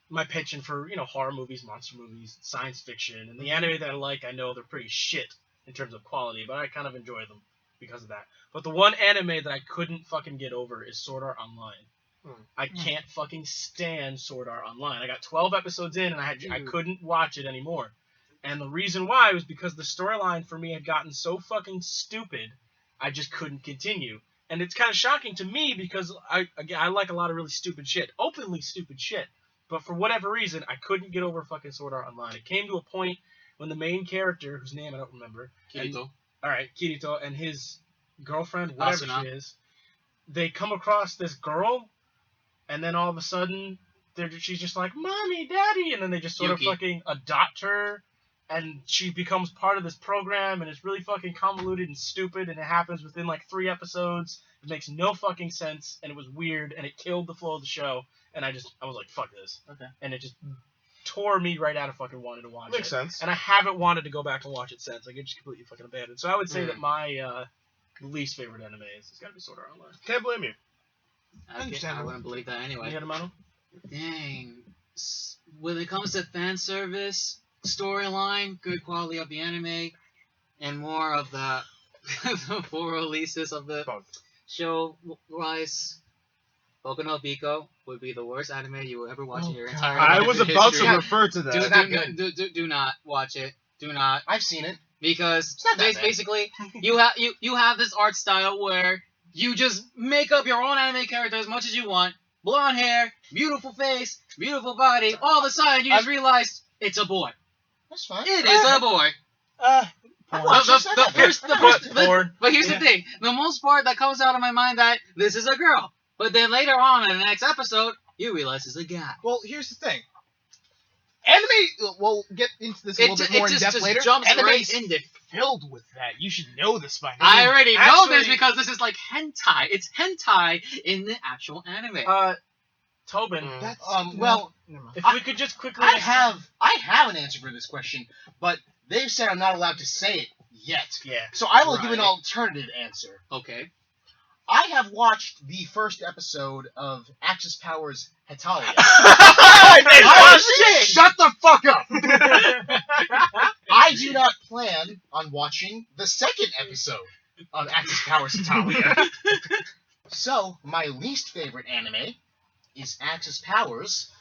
My penchant for horror movies, monster movies, science fiction, and the anime that I know they're pretty shit in terms of quality, but I kind of enjoy them because of that. But the one anime that I couldn't fucking get over is Sword Art Online. I can't fucking stand Sword Art Online. I got 12 episodes in and I couldn't watch it anymore. And the reason why was because the storyline for me had gotten so fucking stupid, I just couldn't continue. And it's kind of shocking to me because I like a lot of really stupid shit, openly stupid shit. But for whatever reason, I couldn't get over fucking Sword Art Online. It came to a point when the main character, whose name I don't remember, Kirito. Kirito, and his girlfriend, whatever Asuna. she is, they come across this girl, and then all of a sudden, she's just like, Mommy, Daddy, and then they just sort Yuki. of fucking adopt her, and she becomes part of this program, and it's really fucking convoluted and stupid, and it happens within 3 episodes. It makes no fucking sense, and it was weird, and it killed the flow of the show, and I was like, fuck this. Okay. And it just tore me right out of fucking wanting to watch Makes it. sense. And I haven't wanted to go back and watch it since. It just completely fucking abandoned. So I would say that my least favorite anime is it's gotta be Sword Art Online. Can't blame you. I wouldn't believe that anyway. You got a model? Dang. When it comes to fan service, storyline, good quality of the anime, and more of the the full releases of the Fuck. show wise, Boku no Pico would be the worst anime you will ever watch in your God. entire I life was in about history. to refer to that. It's not good. Do not watch it. Do not. I've seen it. Because not that bad. basically you have this art style where you just make up your own anime character as much as you want. Blonde hair, beautiful face, beautiful body. All of a sudden you just realize it's a boy. That's fine. It is a boy. I watched this, I got it. But here's Yeah. the thing: the most part that comes out of my mind that this is a girl, but then later on in the next episode, you realize it's a guy. Well, here's the thing. Anime, we'll get into this a little bit more in depth later. Jumps Anime right is into. filled with that. You should know this by now. I already know Actually- this because this is like hentai. It's hentai in the actual anime. Tobin, That's, well, never mind. if we could just quickly. I have an answer for this question, but they've said I'm not allowed to say it yet. Yeah. So I will give an Right. alternative answer. Okay. I have watched the first episode of Axis Powers Hetalia. Shut the fuck up! I do not plan on watching the second episode of Axis Powers Hetalia. So, my least favorite anime is Axis Powers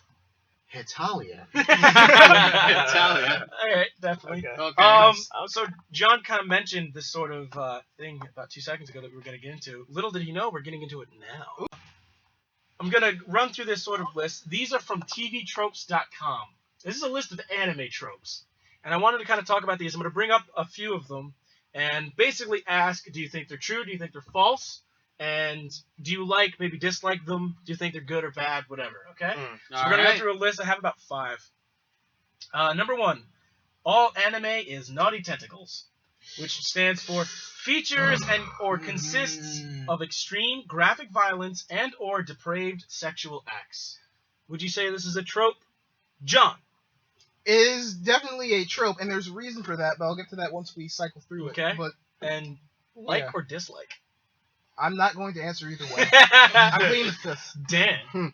Hetalia. Hetalia. All right, definitely. Okay. So John kind of mentioned this sort of thing about 2 seconds ago that we were going to get into. Little did he know we're getting into it now. I'm going to run through this sort of list. These are from tvtropes.com. This is a list of anime tropes. And I wanted to kind of talk about these. I'm going to bring up a few of them and basically ask, do you think they're true? Do you think they're false? And do you like, maybe dislike them? Do you think they're good or bad? Whatever, okay? So we're going to go through a list. I have about 5. Number 1. All anime is naughty tentacles, which stands for features and or consists of extreme graphic violence and or depraved sexual acts. Would you say this is a trope? John. It is definitely a trope, and there's a reason for that, but I'll get to that once we cycle through Okay. it. But And like yeah, or dislike? I'm not going to answer either way. I'm pleading the fifth. Dan.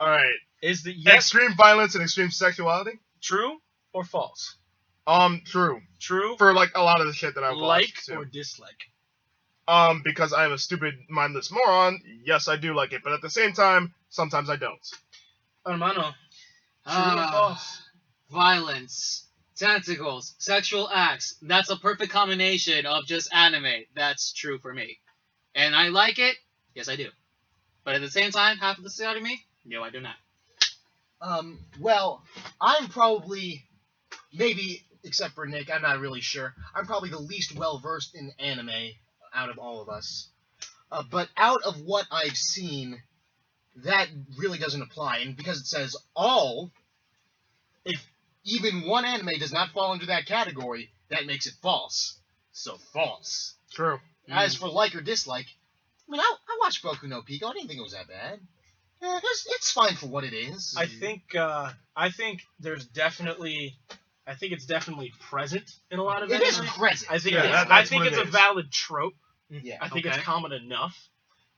All right. Is the yes Extreme violence and extreme sexuality. true or false? True. True. For like a lot of the shit that I've Like watched too. or dislike? Because I am a stupid, mindless moron. Yes, I do like it, but at the same time, sometimes I don't. Hermano. True or false? Violence, tentacles, sexual acts. That's a perfect combination of just anime. That's true for me. And I like it. Yes, I do. But at the same time, half of the side of me, no, I do not. Well, I'm probably, maybe, except for Nick, I'm not really sure. I'm probably the least well-versed in anime out of all of us. But out of what I've seen, that really doesn't apply. And because it says all, if even one anime does not fall into that category, that makes it false. So false. True. As for like or dislike, I mean, I watched Boku no Pico. I didn't think it was that bad. It's fine for what it is. I think there's definitely, I think it's definitely present in a lot of It is anime. present. I think Yeah, it's, that's I think what it's it a is. valid trope. Yeah. I think Okay. it's common enough.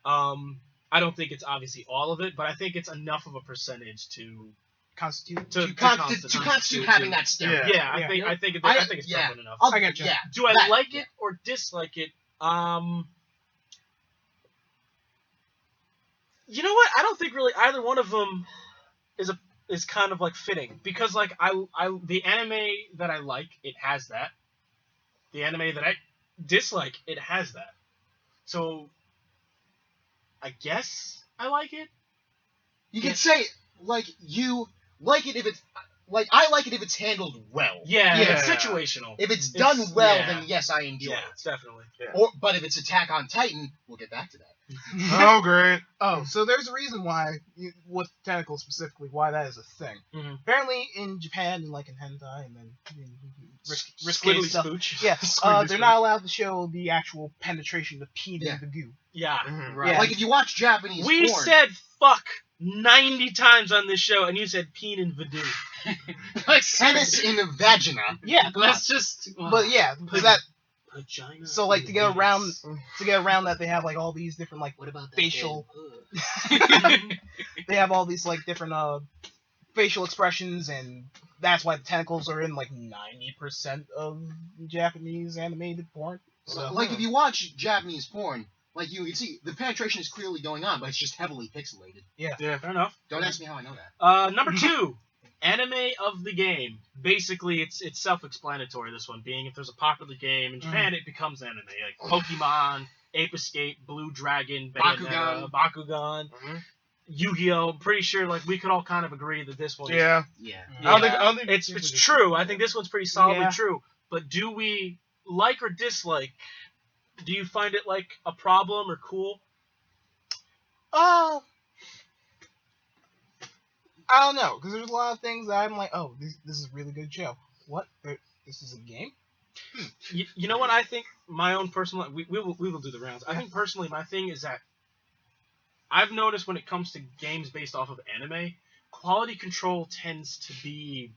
I don't think it's obviously all of it, but I think it's enough of a percentage to Constitute. to constitute having that stereotype. Yeah, I think it's yeah. prevalent enough. I get you. Yeah. Do I that- like yeah. it or dislike it? You know what? I don't think really either one of them is kind of like fitting because like I the anime that I like, it has that. The anime that I dislike, it has that. So I guess I like it. You can say you like it if it's like I like it if it's handled well. Yeah, Yeah. it's situational. If it's done well, yeah. then yes, I enjoy Yeah, it. definitely. But if it's Attack on Titan, we'll get back to that. Oh, great. Oh, so there's a reason why, with tentacles specifically, why that is a thing. Mhm. Apparently, in Japan, and like in hentai, and then risky Squiddly stuff, spooch. yeah, Squiddly they're spooch. not allowed to show the actual penetration of peen Yeah. into the goo. Yeah. Mhm. Yeah. Like if you watch Japanese We porn, said fuck 90 times on this show, and you said peen and voodoo. Like, tennis in the vagina. Yeah, let's just. but yeah, because that. Vagina. So like to get and around penis. that, they have like all these different like What about that facial. dead They have all these like different facial expressions, and that's why the tentacles are in like 90% of Japanese animated porn. So Like if you watch Japanese porn, like you can see the penetration is clearly going on, but it's just heavily pixelated. Yeah, fair enough. Don't ask me how I know that. Number 2, anime of the game. Basically, it's self-explanatory. This one being, if there's a popular game in Japan, it becomes anime. Like Pokemon, Ape Escape, Blue Dragon, Bayonetta, Bakugan. Yu-Gi-Oh. I'm pretty sure like we could all kind of agree that this one. Yeah. Yeah. I don't think It's true. I think this one's pretty solidly Yeah. true. But do we like or dislike? Do you find it like a problem or cool? I don't know, because there's a lot of things that I'm like, oh, this is a really good show. What? This is a game? You know what I think? My own personal. We will do the rounds. I think personally, my thing is that I've noticed when it comes to games based off of anime, quality control tends to be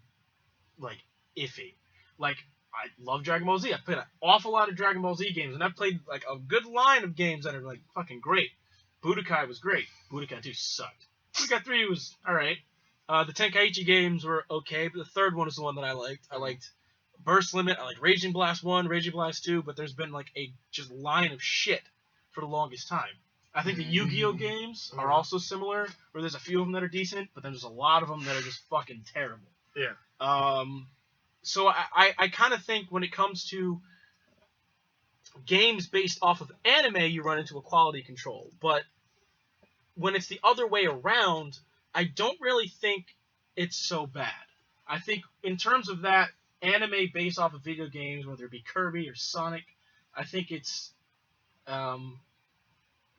like iffy. Like I love Dragon Ball Z. I've played an awful lot of Dragon Ball Z games, and I've played like a good line of games that are like fucking great. Budokai was great. Budokai 2 sucked. Budokai 3 was alright. The Tenkaichi games were okay, but the third one is the one that I liked. I liked Burst Limit. I liked Raging Blast 1, Raging Blast 2, but there's been like a just line of shit for the longest time. I think the Yu-Gi-Oh games are also similar, where there's a few of them that are decent, but then there's a lot of them that are just fucking terrible. Yeah. So I kind of think when it comes to games based off of anime, you run into a quality control. But when it's the other way around, I don't really think it's so bad. I think in terms of that, anime based off of video games, whether it be Kirby or Sonic, I think it's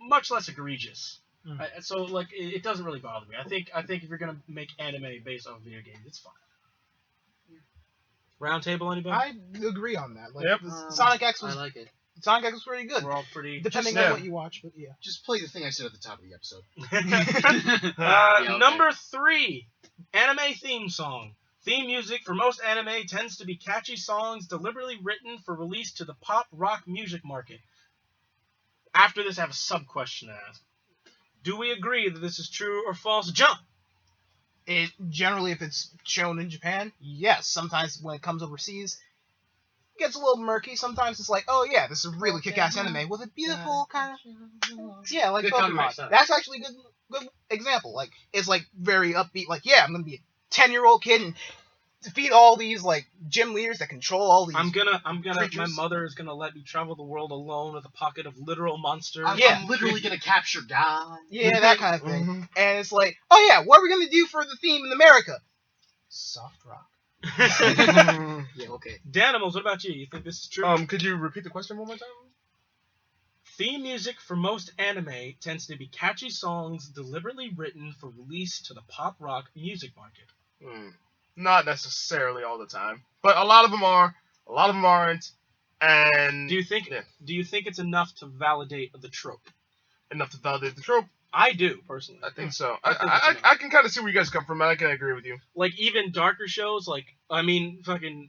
much less egregious. So like it doesn't really bother me. I think if you're gonna make anime based off of video games, it's fine. Round table, anybody? I agree on that. Like, Yep. Sonic X I was like it. Sonic X was pretty good, We're all pretty. depending Yeah. on what you watch. But yeah, Just play the thing I said at the top of the episode. Okay. Number 3, anime theme song. Theme music for most anime tends to be catchy songs deliberately written for release to the pop rock music market. After this, I have a sub-question to ask. Do we agree that this is true or false? John? it generally, if it's shown in Japan, yes. Sometimes when it comes overseas, it gets a little murky. Sometimes it's like, oh yeah, this is a really kick-ass anime with a beautiful kind of like Good Pokemon. combination. That's actually a good example. Like it's like very upbeat. Like yeah, I'm gonna be a 10-year-old kid and defeat all these like gym leaders that control all these. I'm gonna. My creatures. mother is gonna let me travel the world alone with a pocket of literal monsters. Yeah. I'm literally gonna capture God. Yeah, that kind of thing. Mhm. And it's like, oh yeah, what are we gonna do for the theme in America? Soft rock. Yeah, okay. Danimals, what about you? You think this is true? Could you repeat the question one more time? Theme music for most anime tends to be catchy songs deliberately written for release to the pop rock music market. Not necessarily all the time, but a lot of them are. A lot of them aren't. And Do you think Yeah. it's enough to validate the trope? enough to validate the trope? I do, personally. I think so. I think it's enough. I can kind of see where you guys come from, and I can agree with you. Like even darker shows, like I mean, fucking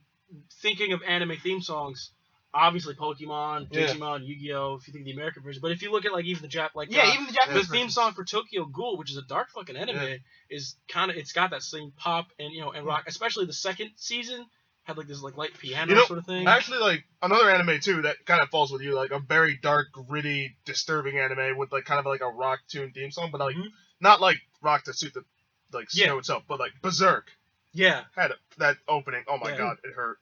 thinking of anime theme songs, obviously Pokemon, Yeah. Digimon, Yu-Gi-Oh. If you think the American version, but if you look at like even the Even the the Japanese theme versions. song for Tokyo Ghoul, which is a dark fucking anime, Yeah. is kind of it's got that same pop and and rock. Especially the second season had like this like light piano You know, sort of thing. Actually, like another anime too that kind of falls with you, like a very dark, gritty, disturbing anime with like kind of like a rock tune theme song, but like Mhm. not like rock to suit the like Yeah. show itself, but like Berserk Yeah, had that opening. Oh my Yeah. god, it hurt.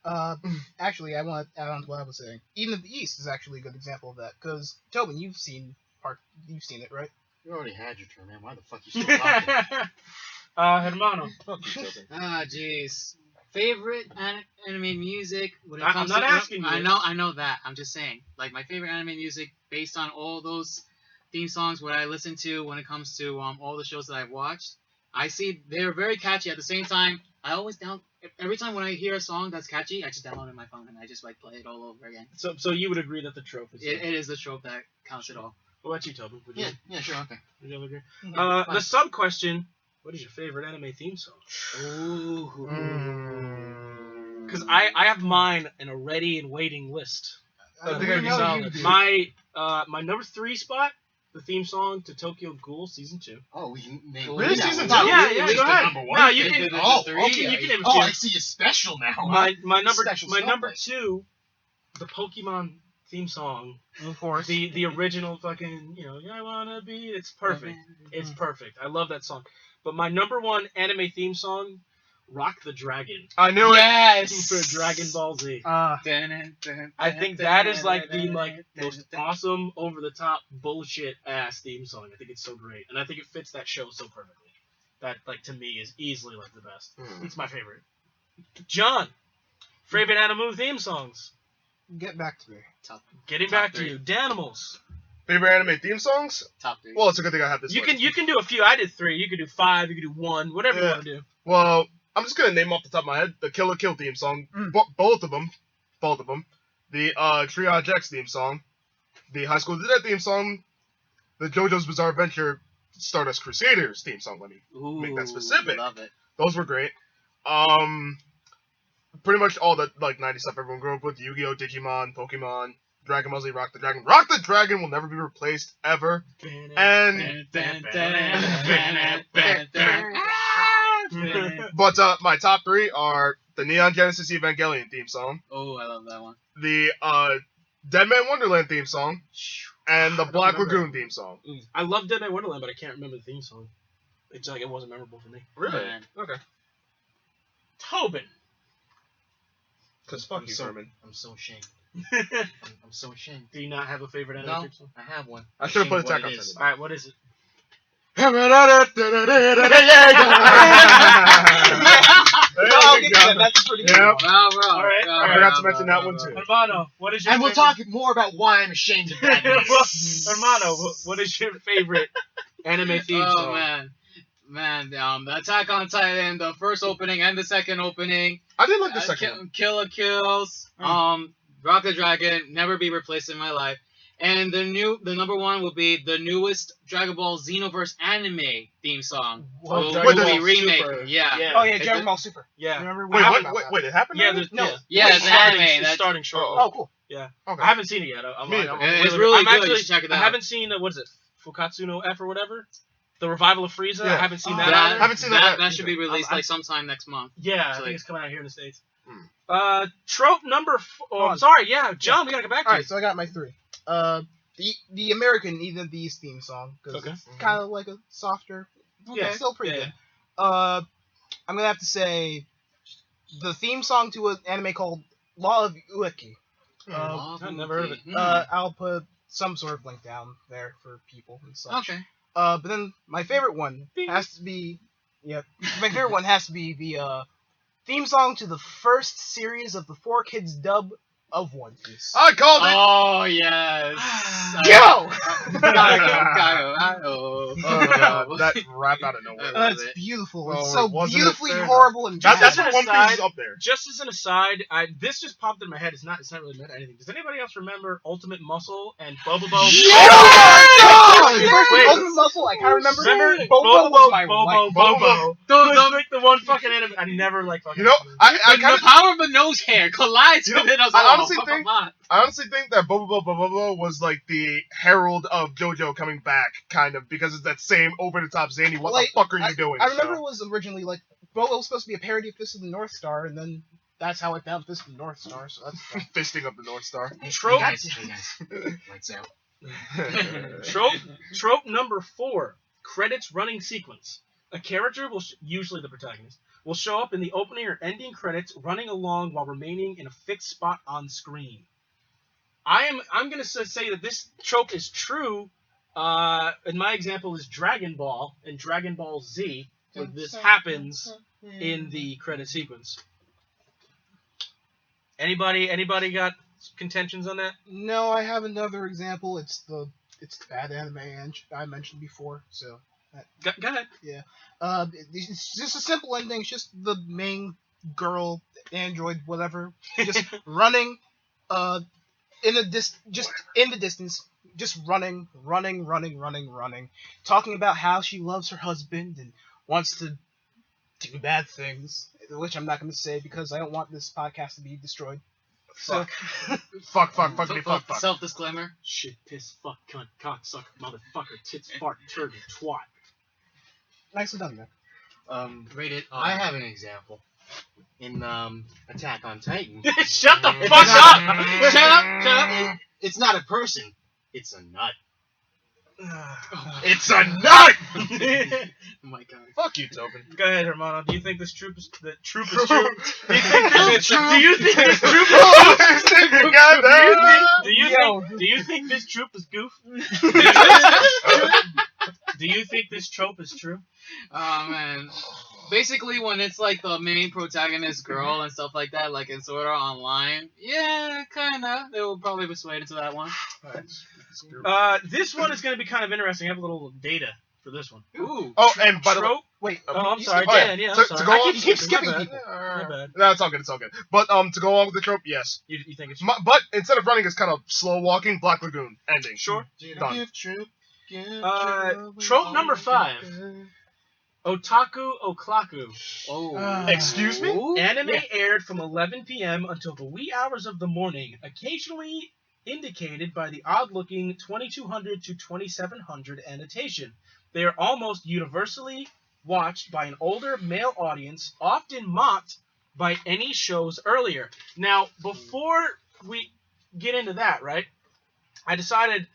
Actually, I want to add on to what I was saying. Eden of the East is actually a good example of that. Because Tobin, you've seen it, right? You already had your turn, man. Why the fuck you still talking? Hermano. Ah, jeez. Favorite anime music when it I'm comes not to asking you. I know that. I'm just saying. Like my favorite anime music based on all those theme songs what I listen to when it comes to all the shows that I've watched. I see they're very catchy. At the same time, I always every time when I hear a song that's catchy, I just download it on my phone and I just like play it all over again. So you would agree that the trope is It is the trope that counts it all. What about you, Tobin? Would you, Yeah, sure, okay. would you agree? Fine. The sub question: what is your favorite anime theme song? Because I have mine in a ready and waiting list. I think we I know can you So do. my number 3 spot, the theme song to Tokyo Ghoul season 2. Oh, we can name Really? that Season one. two? Yeah, Really? yeah, Just go the ahead. number one? No, you They can. did it Oh, to okay. You can name a Oh, few. I see a special now. My number Special my number something. 2, the Pokemon theme song, Of course. the original fucking I wanna be. It's perfect. It's perfect. I love that song. But my number 1 anime theme song Rock the Dragon I knew it. Yes. for Dragon Ball Z. Uh, I think that is like the most awesome, over the top, bullshit ass theme song. I think it's so great, and I think it fits that show so perfectly. That to me is easily like the best. It's my favorite. John, favorite Animoo theme songs. get back to me. Getting Top back three. to you, Danimals. Favorite anime theme songs? Top 3. Well, it's a good thing I have this. You list. can do a few. I did 3. You could do 5. You could do 1. Whatever you Yeah. want to do. Well, I'm just gonna name off the top of my head the Kill la Kill theme song, both of them, the Triage X theme song, the High School Cadet theme song, the JoJo's Bizarre Adventure Stardust Crusaders theme song. Let me make that specific. Love it. Those were great. Pretty much all the like 90s stuff everyone grew up with: Yu-Gi-Oh, Digimon, Pokemon, Dragon Ball Z, Rock the Dragon. Rock the Dragon will never be replaced ever. And but my top 3 are the Neon Genesis Evangelion theme song, Oh, I love that one. the Dead Man Wonderland theme song, and the I don't Black remember. Lagoon theme song. I love Dead Man Wonderland, but I can't remember the theme song. It's like it wasn't memorable for me. Really? Man. Okay. Tobin. Because fuck I'm you, so- Herman. I'm so ashamed. Do I'm so ashamed. you not have a favorite anime No, theme song? I have one. I should have put Ashamed Attack on what it is. Titan. All right, what is it? No, There I'll we get go. to that. That's pretty good. Yep. Wow, bro. All right, Wow, I forgot wow, to mention wow, that one, wow, too. wow. Hermano, what is your And we'll favorite... talk more about why I'm ashamed of that. Hermano, what is your favorite anime theme Oh song? man, the Attack on Titan, the first opening and the second opening, I did like the second one. Killer Kills, Rock the Dragon, never be replaced in my life, and the number 1 will be the newest Dragon Ball Xenoverse anime theme song. Well, Will Dragon be Ball remake. Super. Yeah. Oh yeah, It's Dragon a- Ball Super. Yeah. Remember? we Wait, talked what? about Wait, that. wait, it happened? Yeah, already? there's, yeah. Yeah, It's it's an starting, anime. it's That's starting shortly. Oh, cool. Okay. I haven't seen it yet. I'm Me neither. It's really I'm good. You actually, should check it I out. haven't seen, what is it, Fukatsu no F or whatever? The revival of Frieza? Yeah. I haven't seen Oh, that That, either. haven't seen that that should be released I'm- like sometime next month. Yeah, I So, think it's coming out here in the States. Hmm. Trope number 4. Oh, I'm on. sorry, yeah, John, we gotta get back to All you. right, so I got my 3. The American Even These theme song because Okay. it's kind of like a softer, Yeah, still pretty yeah. good. I'm gonna have to say the theme song to an anime called Law of Ueki. I've never heard of it. I'll put some sort of link down there for people and such. Okay. But then my favorite one has to be, my favorite one has to be the theme song to the first series of the 4Kids dub of One Piece. I called it! Oh yes. Go! Oh, God, that rap out of nowhere. It's beautiful. Oh, It's so wasn't it? beautifully Fair horrible and Just That's bad. as what an One Piece is aside- up there. Just as an aside, this just popped in my head. It's not really meant anything. Does anybody else remember Ultimate Muscle and Bobobo? Wait, Ultimate Muscle, I can't remember. Remember Bobo was my Bobo, life. Bobo. Don't like the one fucking anime. I never like fucking. You know, I The kind of, power of the nose hair collides You know, with it. I honestly think that Bobo was like the herald of JoJo coming back, kind of, because it's that same over-the-top zany, what Like, the fuck are you doing? I remember show. it was originally like Bobo was supposed to be a parody of Fist of the North Star, and then that's how I found Fist of the North Star. So that's fun. Fisting up the North Star. Trope. Hey guys. Lights out. Trope number 4: credits running sequence. A character will usually the protagonist will show up in the opening or ending credits, running along while remaining in a fixed spot on screen. I'm gonna say that this trope is true. And my example is Dragon Ball and Dragon Ball Z, where this happens in the credit sequence. Anybody got contentions on that? No, I have another example. It's the bad anime I mentioned before. So Go ahead. it's just a simple ending. It's just the main girl, android, whatever, just running, in the distance, just running, talking about how she loves her husband and wants to do bad things, which I'm not going to say because I don't want this podcast to be destroyed. So, Fuck me, fuck. Self disclaimer. Shit, piss, fuck, cunt, cocksucker, motherfucker, tits, fart, turd, twat. nicely done, man. Rated R. I have an example. In Attack on Titan. Shut the fuck up! Shut up! It's not a person. It's a nut. It's a nut! Oh my god. Fuck you, Tobin. Go ahead, Hermano. Do you think this troop is true? Do you think this Troop. Do you think this troop Oh, is Do you think this troop is goof? Do you think this trope is true? Oh man. Basically, when it's like the main protagonist girl and stuff like that, like in Sword Art Online, yeah, kinda. They will probably persuade into that one. This one is going to be kind of interesting. I have a little data for this one. Ooh. Oh, and by the way, Trope? Wait. Oh, I'm sorry, oh, yeah. Dan. Yeah, To- I'm to sorry. go on- keep skipping My bad. people. My bad. No, it's all good. It's all good. But to go along with the trope, yes. You think it's But instead of running, it's kind of slow walking. Black Lagoon ending. sure? Done. Trope number 5. Otaku Oklaku. Oh. Excuse me? Ooh. Anime aired from 11 p.m. until the wee hours of the morning, occasionally indicated by the odd-looking 2200 to 2700 annotation. They are almost universally watched by an older male audience, often mocked by any shows earlier. Now, before we get into that, right, I decided,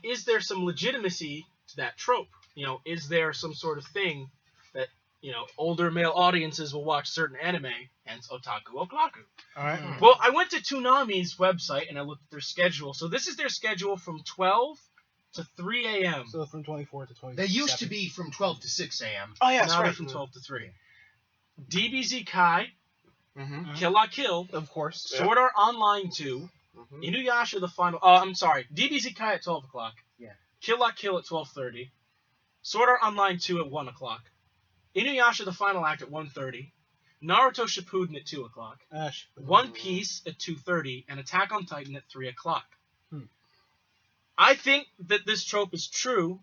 is there some legitimacy to that trope? Is there some sort of thing that, older male audiences will watch certain anime, hence Otaku Oklaku. Alright. Well, I went to Toonami's website and I looked at their schedule. So this is their schedule from 12 to 3 a.m. So from 24 to 27. They used to be from 12 to 6 a.m. Oh, yeah, that's now they're right. from 12 to 3. DBZ Kai, Mm-hmm. Kill La Kill, Of course. Sword Art Online 2, Mhm. Inuyasha the Final... I'm sorry. DBZ Kai at 12 o'clock. Yeah. Kill La Kill at 12:30. Sword Art Online 2 at 1 o'clock. Inuyasha the Final Act at 1:30. Naruto Shippuden at 2 o'clock. One Piece at 2:30. And Attack on Titan at 3 o'clock. I think that this trope is true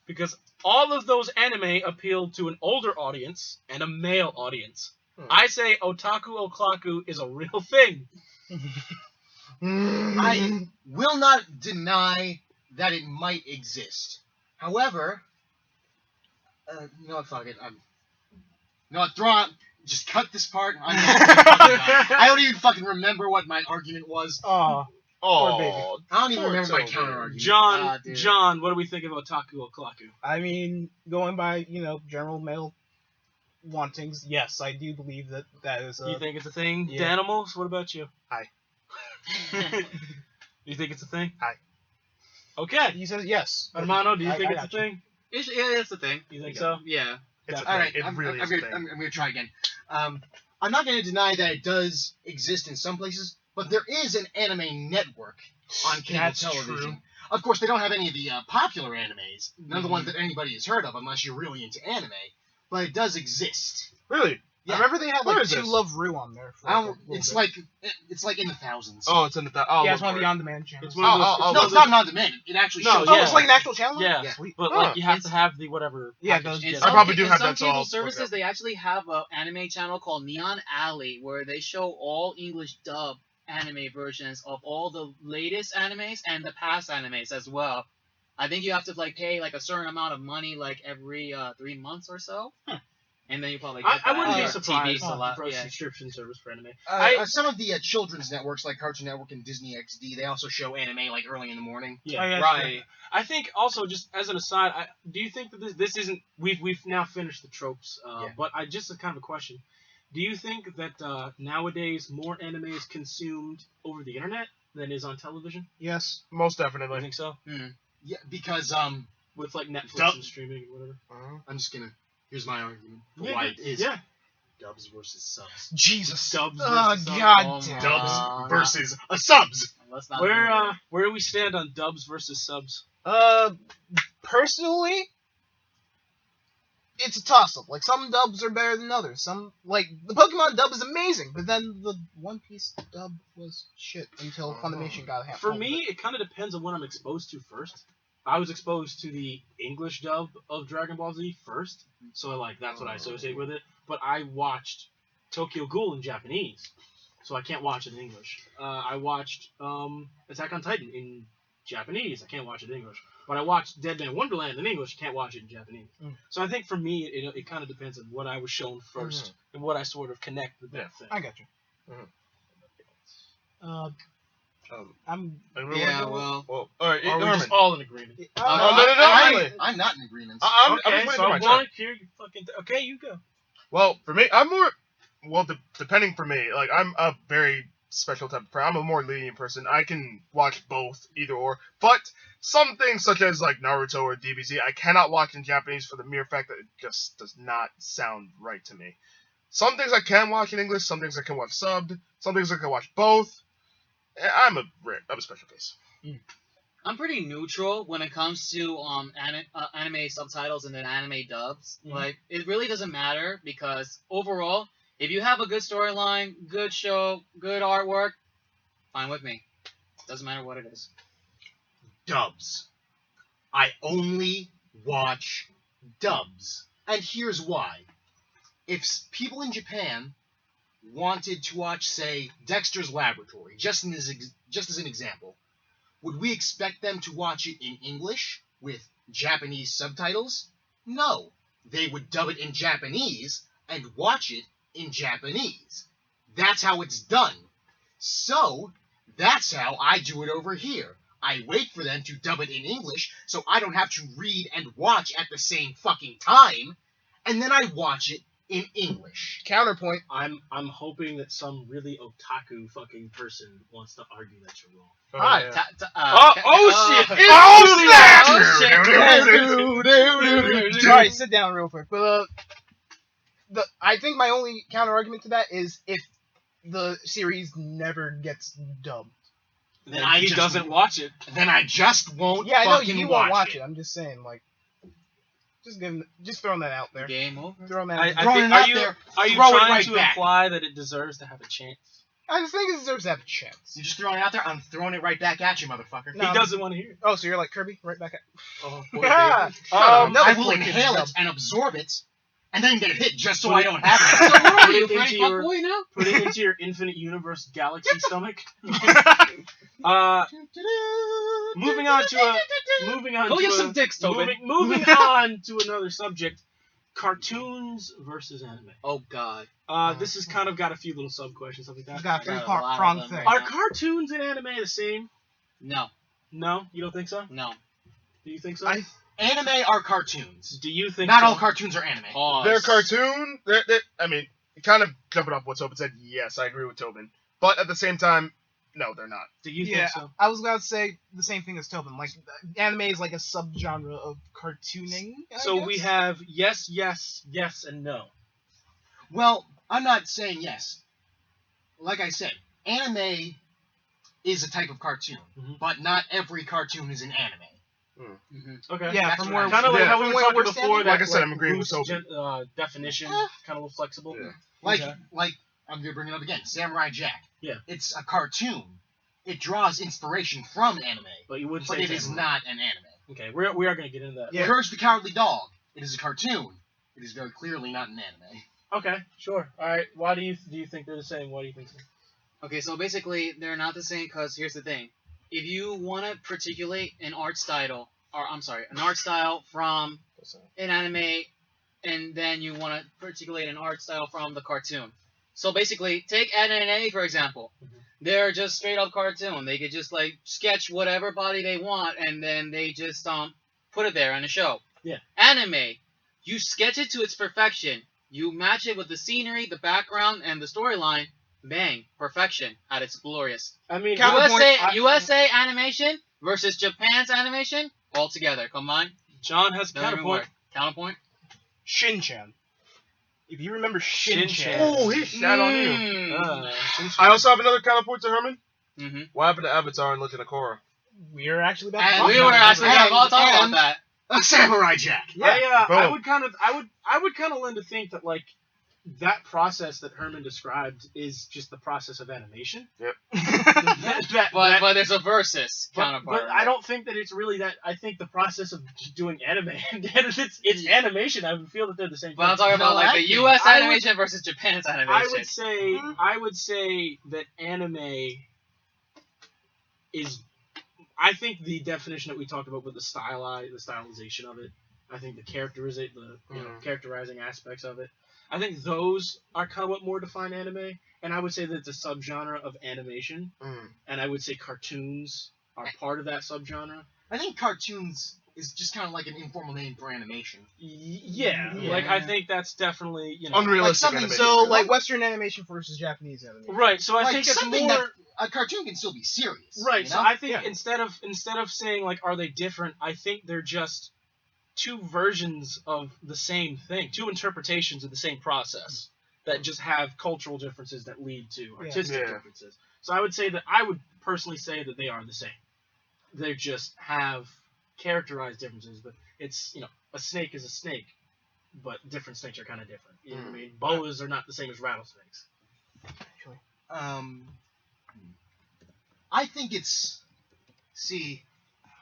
because all of those anime appeal to an older audience and a male audience. I say Otaku Oklaku is a real thing. I will not deny that it might exist. However, you know what, fuck it. Throw out, just cut this part. I don't even fucking remember what my argument was. Oh, Oh, baby. I don't even Poor remember my Toby. counter argument. John, what do we think of Otaku Oklaku? I mean, going by, general male wantings, yes, I do believe that is You think it's a thing? yeah. Danimals, what about you? Hi. You think it's a thing? Hi. Okay. He says yes. Hermano, do you I think it's a got you. thing? It's the thing. You think so? Yeah. It's a All thing. right, It really is a thing. I'm gonna try again. I'm not gonna deny that it does exist in some places, but there is an anime network on cable That's television. true. Of course, they don't have any of the popular animes, none of the ones that anybody has heard of, unless you're really into anime. But it does exist. Really? Yeah. I remember they had Where like is 2 this? Love Rue on there. For I like, don't, a little it's bit. like in the thousands. Oh, it's in the. Oh, Yeah, it's one of the on-demand channels. It's one of those. Oh, no, it's not on demand. It actually No, shows. Oh, yeah. it's like an actual channel? Yeah, Yeah. Sweet. but Huh. like you have to have the whatever. Yeah, package those- to get I it. probably do in have some that, so I'll cable look services, it up. they actually have an anime channel called Neon Alley where they show all English dub anime versions of all the latest animes and the past animes as well. I think you have to pay a certain amount of money every 3 months or so, and then you probably get I wouldn't be that. surprised TV a lot. for a Yeah. subscription service for anime. Some of the children's networks, like Cartoon Network and Disney XD, they also show anime early in the morning. Yeah, Oh, yeah, right. I think also just as an aside, do you think that this isn't we've now finished the tropes, Yeah. but I just kind of a question. Do you think that nowadays more anime is consumed over the internet than is on television? Yes. Most I definitely. think so. Yeah, because With like Netflix Dub- and streaming and whatever. I'm just gonna. Here's my argument for Yeah, why it is Yeah. dubs versus subs. Jesus. Dubs Oh, versus subs. God Oh damn. my Dubs God. versus a subs. Let's not Where do we stand on dubs versus subs? Personally, it's a toss-up. Like, some dubs are better than others. Some, like, the Pokemon dub is amazing, but then the One Piece dub was shit until Funimation got a handful For of me, it. it kind of depends on what I'm exposed to first. I was exposed to the English dub of Dragon Ball Z first, so that's what I associate with it. But I watched Tokyo Ghoul in Japanese, so I can't watch it in English. I watched Attack on Titan in Japanese. I can't watch it in English. But I watched Dead Man Wonderland in English. I can't watch it in Japanese. So I think for me, it kind of depends on what I was shown first and what I sort of connect with that thing. I got you. I'm Yeah, well, All right. Or are we Norman. just all in agreement? no, really. I'm not in agreement. I'm Okay, waiting so for I my want turn. to hear your fucking. Okay, you go. Well, for me, I'm more. Well, depending for me, like I'm a very special type of person. I'm a more lenient person. I can watch both, either or. But some things, such as like Naruto or DBZ, I cannot watch in Japanese for the mere fact that it just does not sound right to me. Some things I can watch in English. Some things I can watch subbed. Some things I can watch both. I'm a special case. I'm pretty neutral when it comes to anime subtitles and then anime dubs. Mhm. Like, it really doesn't matter because overall, if you have a good storyline, good show, good artwork, fine with me. Doesn't matter what it is. Dubs. I only watch dubs. And here's why. If people in Japan wanted to watch, say, Dexter's Laboratory, just as an example, would we expect them to watch it in English with Japanese subtitles? No. They would dub it in Japanese and watch it in Japanese. That's how it's done. So, that's how I do it over here. I wait for them to dub it in English so I don't have to read and watch at the same fucking time, and then I watch it in English. Counterpoint. I'm hoping that some really otaku fucking person wants to argue that you're wrong. Hi. Yeah. Shit! It's Alright, sit down real quick. But I think my only counter argument to that is if the series never gets dubbed. Then he doesn't watch it. Then I just won't Yeah, I know fucking you won't watch watch it. I'm just saying, like, just throwing that out there. Game over. Throwing that. I out there. Throwing think, it out there, are you throw it trying right to back. imply that it deserves to have a chance? I just think it deserves to have a chance. You're just throwing it out there, I'm throwing it right back at you, motherfucker. No. He doesn't want to hear it. Oh, so you're like Kirby, right back at. Oh, boy, Yeah. baby. No, I will before it gets inhale it dubbed. and absorb it, and then get hit just so Put I it- don't have So it. what are Put you, it into Frank your- Fuckboy now? Put it into your infinite universe galaxy stomach. Moving on Go to get some dicks, Tobin. moving on to another subject: cartoons versus anime. Oh God. This has kind of got a few little sub questions, something like It's that. got a I got a lot of three-prong them thing. right Are now. cartoons and anime the same? No. No, you don't think so? No. Do you think so? Anime are cartoons. Do you think Not so? all cartoons are anime. Pause. They're cartoon. I mean, kind of jumping off what Tobin said. Yes, I agree with Tobin. But at the same time, no, they're not. Do you Yeah, think so? I was about to say the same thing as Tobin. Like, anime is like a subgenre of cartooning. I So guess? we have yes, yes, yes, and no. Well, I'm not saying yes. Like I said, anime is a type of cartoon, Mhm. but not every cartoon is an anime. Okay. Yeah, That's from what where I'm Kind of like Yeah. how we from were where talking we're before. standing. That, Like I said, I'm agreeing with loose Tobin. definition, Eh. kind of a little flexible. Yeah. Like, Okay. like I'm gonna bring it up again. Samurai Jack. Yeah. It's a cartoon. It draws inspiration from anime, But you wouldn't but say it is samurai. not an anime. Okay, we are going to get into that. Yeah. Courage the Cowardly Dog. It is a cartoon. It is very clearly not an anime. Okay, sure. All right. Why do you think they're the same? Why do you think so? Okay, so basically they're not the same because here's the thing: if you want to particulate an art style, from an anime, and then you want to particulate an art style from the cartoon. So basically, take anime for example. Mhm. They're just straight up cartoon. They could just like sketch whatever body they want, and then they just put it there in a show. Yeah. Anime, you sketch it to its perfection. You match it with the scenery, the background, and the storyline. Bang, perfection at its glorious. I mean, Counterpoint, USA animation versus Japan's animation all together. Come on, John has a doesn't even counterpoint. work. Counterpoint. Shin-chan. If you remember Shin-chan. Shin-chan. Oh, he shat on you. Mm-hmm. I also have another counterpoint to Herman. Mm-hmm. What happened to Avatar and Legend of Korra? We're actually about And to We talk were about actually it. all talking about and- that. A Samurai Jack. Yeah. I Boom. would kind of lend to think that like that process that Herman described is just the process of animation. Yep. But there's a versus counterpart. But I don't think that it's really that. I think the process of doing anime and it's animation. I would feel that they're the same. But I'm thing. talking about like the U.S. I would- animation versus Japan's animation. I would say that anime is. I think the definition that we talked about with the stylization of it. I think the characterizing aspects of it. I think those are kind of what more define anime, and I would say that it's a subgenre of animation, and I would say cartoons are part of that subgenre. I think cartoons is just kind of like an informal name for animation. Yeah, Yeah. like I think that's definitely Unrealistic something animation. So, like, Western animation versus Japanese animation. right. So I Like think it's something more that a cartoon can still be serious. right. You So know? I think Yeah. instead of saying like are they different, I think they're just two versions of the same thing, two interpretations of the same process that just have cultural differences that lead to artistic Yeah. differences. So I would personally say that they are the same. They just have characterized differences, but it's a snake is a snake, but different snakes are kind of different. You know what I mean? Boas are not the same as rattlesnakes. I think it's. See,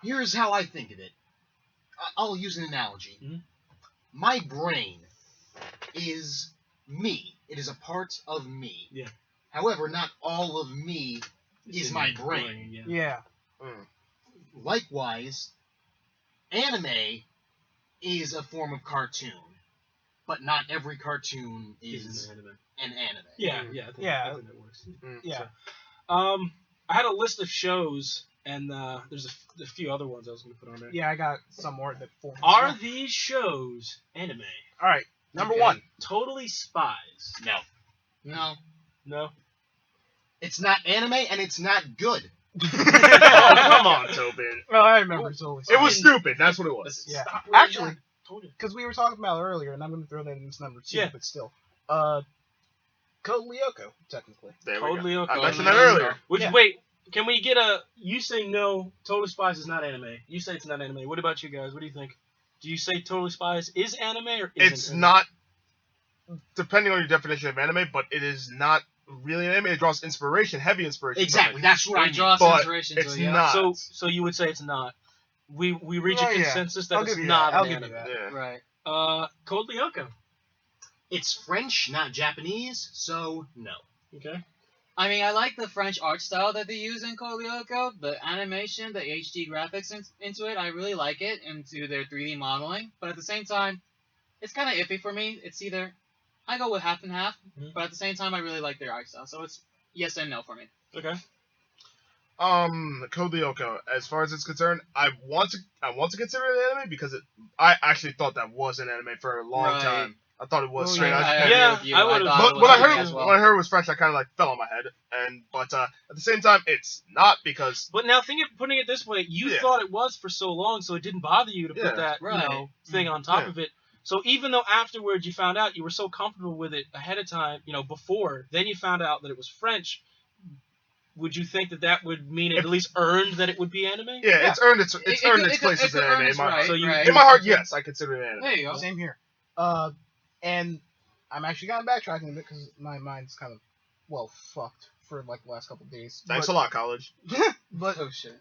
here's how I think of it. I'll use an analogy. Mhm. My brain is me. It is a part of me. Yeah. However, not all of me It's is in my your brain. Yeah. Yeah. Likewise, anime is a form of cartoon, but not every cartoon Is is an anime. an anime. Yeah, Mm. yeah, I think, Yeah. I think that works. Yeah. I had a list of shows, and there's a few other ones I was going to put on there. Yeah, I got some more that form. Are these shows anime? All right. Number Okay. one. Totally Spies. No. No. No. It's not anime and it's not good. Oh, come on, Tobin. Well, I remember totally. It was stupid. That's what it was. Listen, Yeah. stop where Actually, you're at. Told you. because we were talking about it earlier, and I'm going to throw that in this number two, Yeah. but still. Code Lyoko, technically. There Code we go. Lyoko. I mentioned Code that Lyoko. earlier. Which Yeah. wait, can we get a? You say no. Totally Spies is not anime. You say it's not anime. What about you guys? What do you think? Do you say Totally Spies is anime or isn't? It's anime? not, depending on your definition of anime, but it is not really an anime. It draws inspiration, heavy inspiration. Exactly. That's what I It mean. draws But inspiration it's to it, yeah. not. So you would say it's not. We reach a Oh, yeah. consensus that I'll it's give you not that. I'll an give you anime. that. Yeah. Right. Code Lyoko. It's French, not Japanese, so no. Okay. I mean, I like the French art style that they use in Code Lyoko. The animation, the HD graphics into it, I really like it, into their 3D modeling. But at the same time, it's kind of iffy for me. It's either I go with half and half, Mhm. but at the same time, I really like their art style. So it's yes and no for me. Okay. Code Lyoko, as far as it's concerned, I want to consider it an anime because I actually thought that was an anime for a long Right. time. I thought it was Oh, straight. yeah. I- agree Yeah, with you. I would've- thought But it was when I anime heard as well. when I heard it was French, I kind of like fell on my head. But at the same time, it's not because But now putting it this way, you Yeah. thought it was for so long, so it didn't bother you to Yeah. put that Right. thing on top Yeah. of it. So even though afterwards you found out you were so comfortable with it ahead of time, before, then you found out that it was French. Would you think that would mean it at least earned that it would be anime? yeah, it's earned its It earned could- its it could- place it as an could earn anime. its In my right, heart. So you- right. In my heart, yes, I consider it an anime. There you go. Same here. And I'm actually kind of backtracking a bit because my mind's kind of, fucked for like the last couple of days. Thanks a lot, college. But Oh shit.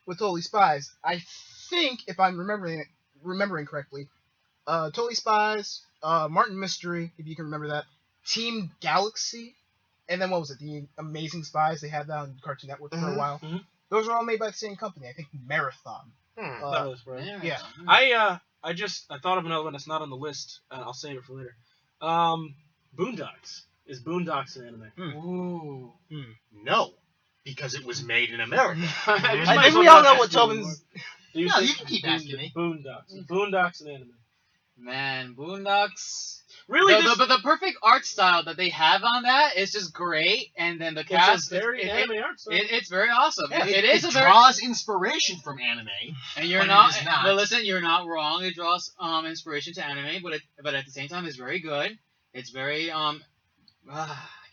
with Totally Spies, I think if I'm remembering correctly, Totally Spies, Martin Mystery, if you can remember that, Team Galaxy, and then what was it? The Amazing Spies. They had that on Cartoon Network for a Mhm. while. Mhm. Those are all made by the same company. I think Marathon. Hmm. That was right. yeah. I thought of another one that's not on the list. I'll save it for later. Boondocks. Is Boondocks an anime? Ooh. No. Because it was made in America. I think we all know what Tobin's. Do No, think you can keep asking me. Boondocks. Boondocks an anime. Man, Boondocks. Really? The perfect art style that they have on that is just great, and then the It's cast. a very it- anime art style. it's very awesome. Yeah, it is it a very. draws inspiration from anime. And you're but it not, is not. But listen, you're not wrong. It draws inspiration to anime, but at the same time, it's very good. It's very I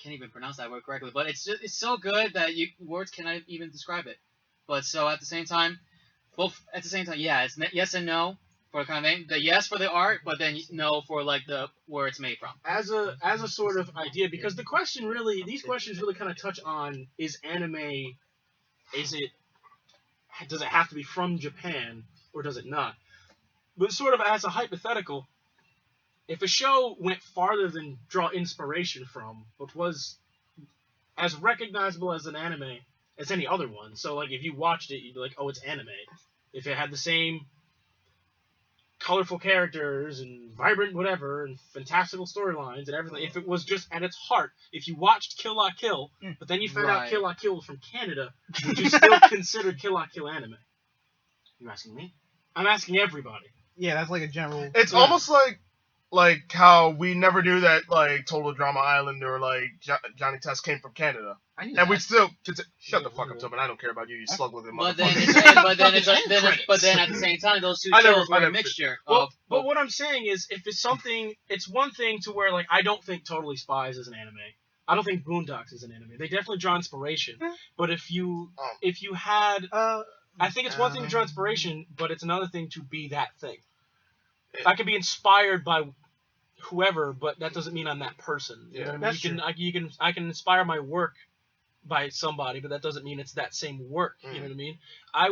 can't even pronounce that word correctly, but it's so good that words cannot even describe it. But so at the same time, yeah, it's yes and no for kind of thing. The yes for the art, but then no for like the where it's made from. as a sort of idea, because these questions really kind of touch on, is anime, does it have to be from Japan or does it not? But sort of as a hypothetical, if a show went farther than draw inspiration from, but was as recognizable as an anime as any other one, so like if you watched it, you'd be like, oh, it's anime. If it had the same colorful characters and vibrant whatever and fantastical storylines and everything, if it was just at its heart, if you watched Kill La Kill, but then you found out Right. Kill La Kill was from Canada, would you still consider Kill La Kill anime? You're asking me? I'm asking everybody. Yeah, that's like a general. It's almost like how we never knew that like Total Drama Island or like Johnny Test came from Canada, I knew and that. we still shut the fuck up, Tobin. I don't care about you, you slug looking But then, motherfucker. but then at the same time, those two I never- shows were I a never- mixture Well, of. but what I'm saying is, if it's something, it's one thing to where like I don't think Totally Spies is an anime. I don't think Boondocks is an anime. They definitely draw inspiration. But if you had, I think it's one thing to draw inspiration, but it's another thing to be that thing. I can be inspired by whoever, but that doesn't mean I'm that person. You know what I mean? I can inspire my work by somebody, but that doesn't mean it's that same work. You know what I mean? I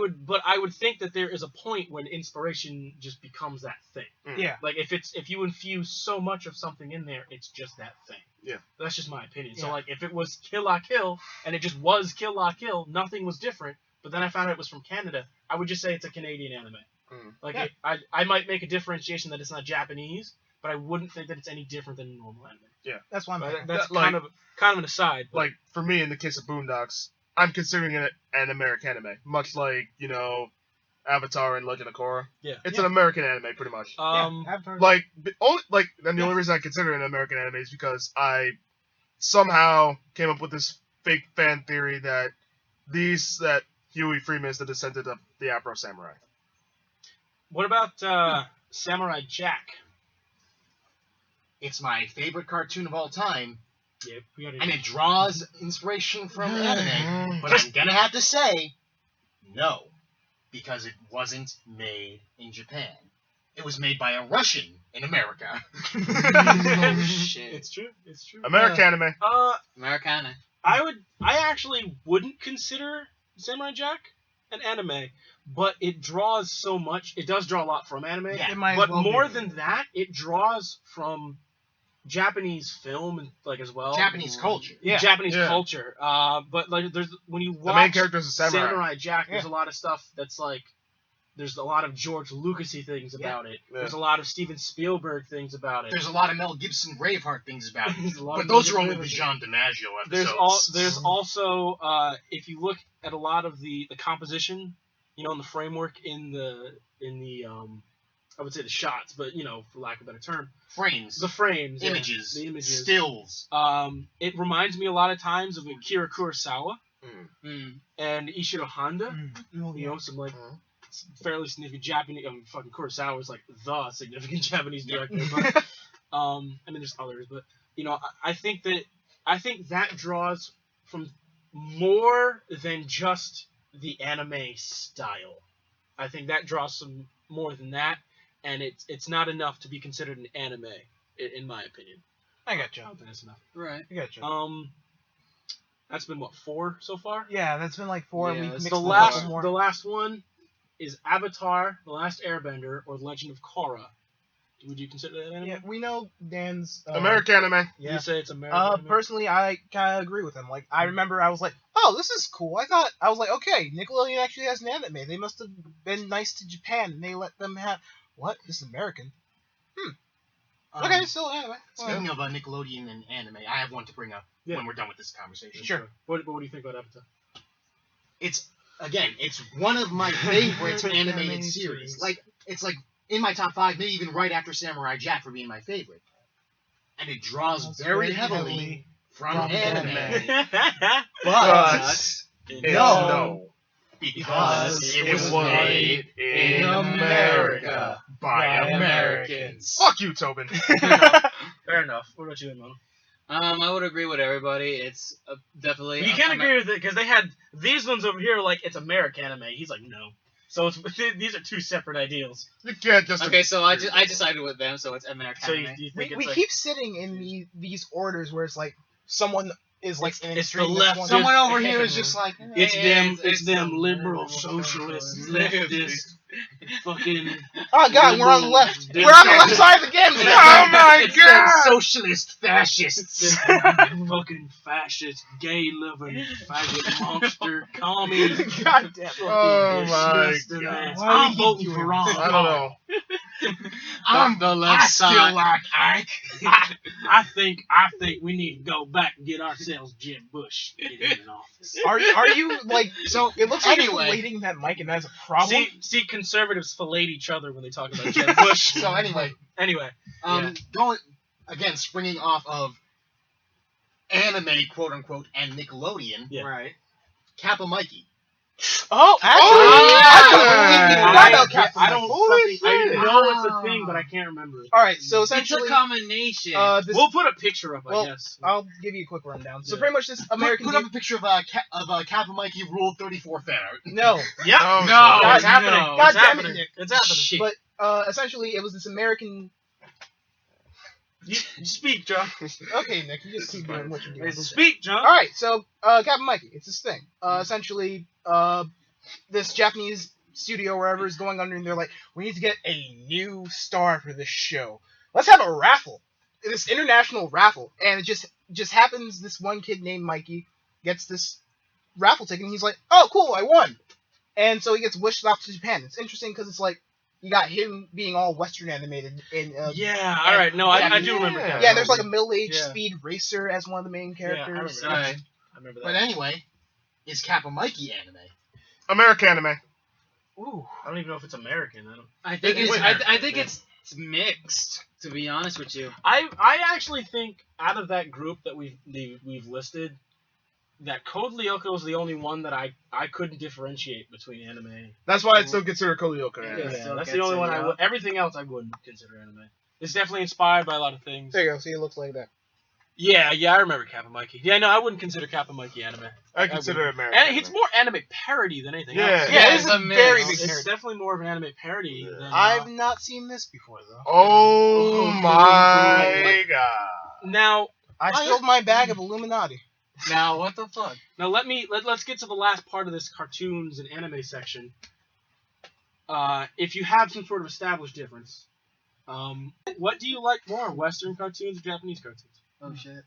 would think that there is a point when inspiration just becomes that thing. Yeah. Like if you infuse so much of something in there, it's just that thing. Yeah. That's just my opinion. Yeah. So like if it was Kill La Kill and it just was Kill La Kill, nothing was different. But then I found out it was from Canada, I would just say it's a Canadian anime. Like I might make a differentiation that it's not Japanese, but I wouldn't think that it's any different than a normal anime. Yeah. That's why I'm. But that's like- kind of an aside. But Like for me, in the case of Boondocks, I'm considering it an American anime, much like Avatar and Legend of Korra. Yeah. It's an American anime, pretty much. Avatar. Like the only reason I consider it an American anime is because I somehow came up with this fake fan theory that Huey Freeman is the descendant of the Afro Samurai. what about Samurai Jack? It's my favorite cartoon of all time, Yeah, we gotta. and it draws inspiration from anime. But I'm gonna have to say, no, because it wasn't made in Japan. It was made by a Russian in America. Shit. It's true. It's true. American anime. Americana. I actually wouldn't consider Samurai Jack an anime, but it draws so much. It does draw a lot from anime, Yeah. It might as but well be. more than that, it draws from Japanese film and like as well. Japanese culture. Yeah. Japanese Yeah. culture. But like there's when you The watch main character is a samurai. Samurai Jack, there's a lot of stuff that's like. There's a lot of George Lucasy things about it. Yeah. There's a lot of Steven Spielberg things about it. There's a lot of Mel Gibson Braveheart things about it. There's a lot But of those are Mel only the Gibson. Jean DiMaggio episodes. There's also if you look at a lot of the composition, in the framework in the I would say the shots, but for lack of a better term, frames, the frames, yeah, images, the images, stills. It reminds me a lot of times of Akira Kurosawa Mm. and Ishiro Honda. Oh, Some like fairly significant Japanese. Fucking Kurosawa is like the significant Japanese director. But, I mean, there's others, but I think that draws from more than just the anime style. I think that draws some more than that, and it's not enough to be considered an anime, in my opinion. I got you. I don't think that's enough. Right. I got you. That's been what, 4 so far? Yeah, that's been like 4. Yeah, We that's mixed The a last couple more. the last one is Avatar: The Last Airbender or Legend of Korra. Would you consider that anime? Yeah, we know Dan's American anime. Yeah. You say it's American anime? Personally, I kind of agree with him. Like, I remember I was like, oh, this is cool. I was like, okay, Nickelodeon actually has an anime. They must have been nice to Japan, and they let them have... What? This is American? Okay, it's still anime. Speaking of Nickelodeon and anime, I have one to bring up when we're done with this conversation. Sure. What do you think about Avatar? It's one of my favorite animated series. It's like in my top 5, maybe even right after Samurai Jack for being my favorite. And it draws very heavily from anime. But No. Because it was made in America by Americans. Fuck you, Tobin. Fair enough. What about you, Mono? I would agree with everybody. It's definitely. You can't agree with it because they had these ones over here like it's American anime. He's like no. So these are two separate ideals. You can't just. Okay, so I decided with them, so it's American So anime. you think We it's like, keep sitting in these orders where it's like someone is like in it's extreme, the this left. one- Someone over here is just like, it's them some liberal socialists, leftist, fucking. Oh god, we're on the left. Dude, We're on the left side again. Oh my it's them god! socialist fascists. Fucking fascist, gay loving, faggot monster, commie. God damn. Oh my disgusting god. ass. Why do we I'm keep voting doing for Ron. this? I don't know. I'm the left I still side. like Ike. I think we need to go back and get ourselves Jeb Bush in an office. Are you like so? It looks like Anyway. you're relating that Mike, and that's a problem. See, conservatives fillet each other when they talk about Jeb Bush. So anyway, yeah. going again, springing off of anime, quote unquote, and Nickelodeon, Yeah. Right. Kappa Mikey. Oh, actually, I about Captain I don't Holy fucking. I shit. know it's a thing, but I can't remember it. All right, so It's a essentially, combination. We'll put a picture up, I guess. I'll give you a quick rundown. So Yeah. pretty much this American Put up a picture of Kappa Mikey Rule 34 fan art. no, Yep. Oh, no, it's happening. no. God It's damn it, happening. Nick. It's happening. Shit. but essentially it was this American. You speak, John. Okay, Nick, you just keep doing what you're doing. Speak, John. All right, so Captain Mikey, it's this thing. Essentially, this Japanese studio or wherever is going under, and they're like, we need to get a new star for this show. Let's have a raffle, this international raffle, and it just happens. This one kid named Mikey gets this raffle ticket, and he's like, oh, cool, I won, and so he gets wished off to Japan. It's interesting because it's like you got him being all Western animated, and Yeah. All right. No, I do remember that. yeah, there's like a middle-aged Yeah. speed racer as one of the main characters. Yeah, I remember Right. that. I remember But that. anyway, is Kappa Mikey anime? American anime. Ooh, I don't even know if it's American. I think Wait, it's. wait. I think it's mixed. To be honest with you. I actually think out of that group that we've listed, that Code Lyoko is the only one that I couldn't differentiate between anime. That's why I'd still consider Kolioka Yeah, anime. still that's gets the only it, one I yeah. would. Everything else I wouldn't consider anime. It's definitely inspired by a lot of things. There you go. See, it looks like that. Yeah, I remember Kappa Mikey. Yeah, no, I wouldn't consider Kappa Mikey anime. I consider it American. And it's more anime parody than anything Yeah. else. Yeah, it's it's a a very mix. big It's character. definitely more of an anime parody than. I've not seen this before though. Oh my god. Now, I spilled my bag of Illuminati. Now what the fuck? let's get to the last part of this cartoons and anime section. If you have some sort of established difference, what do you like more, Western cartoons or Japanese cartoons? Oh shit.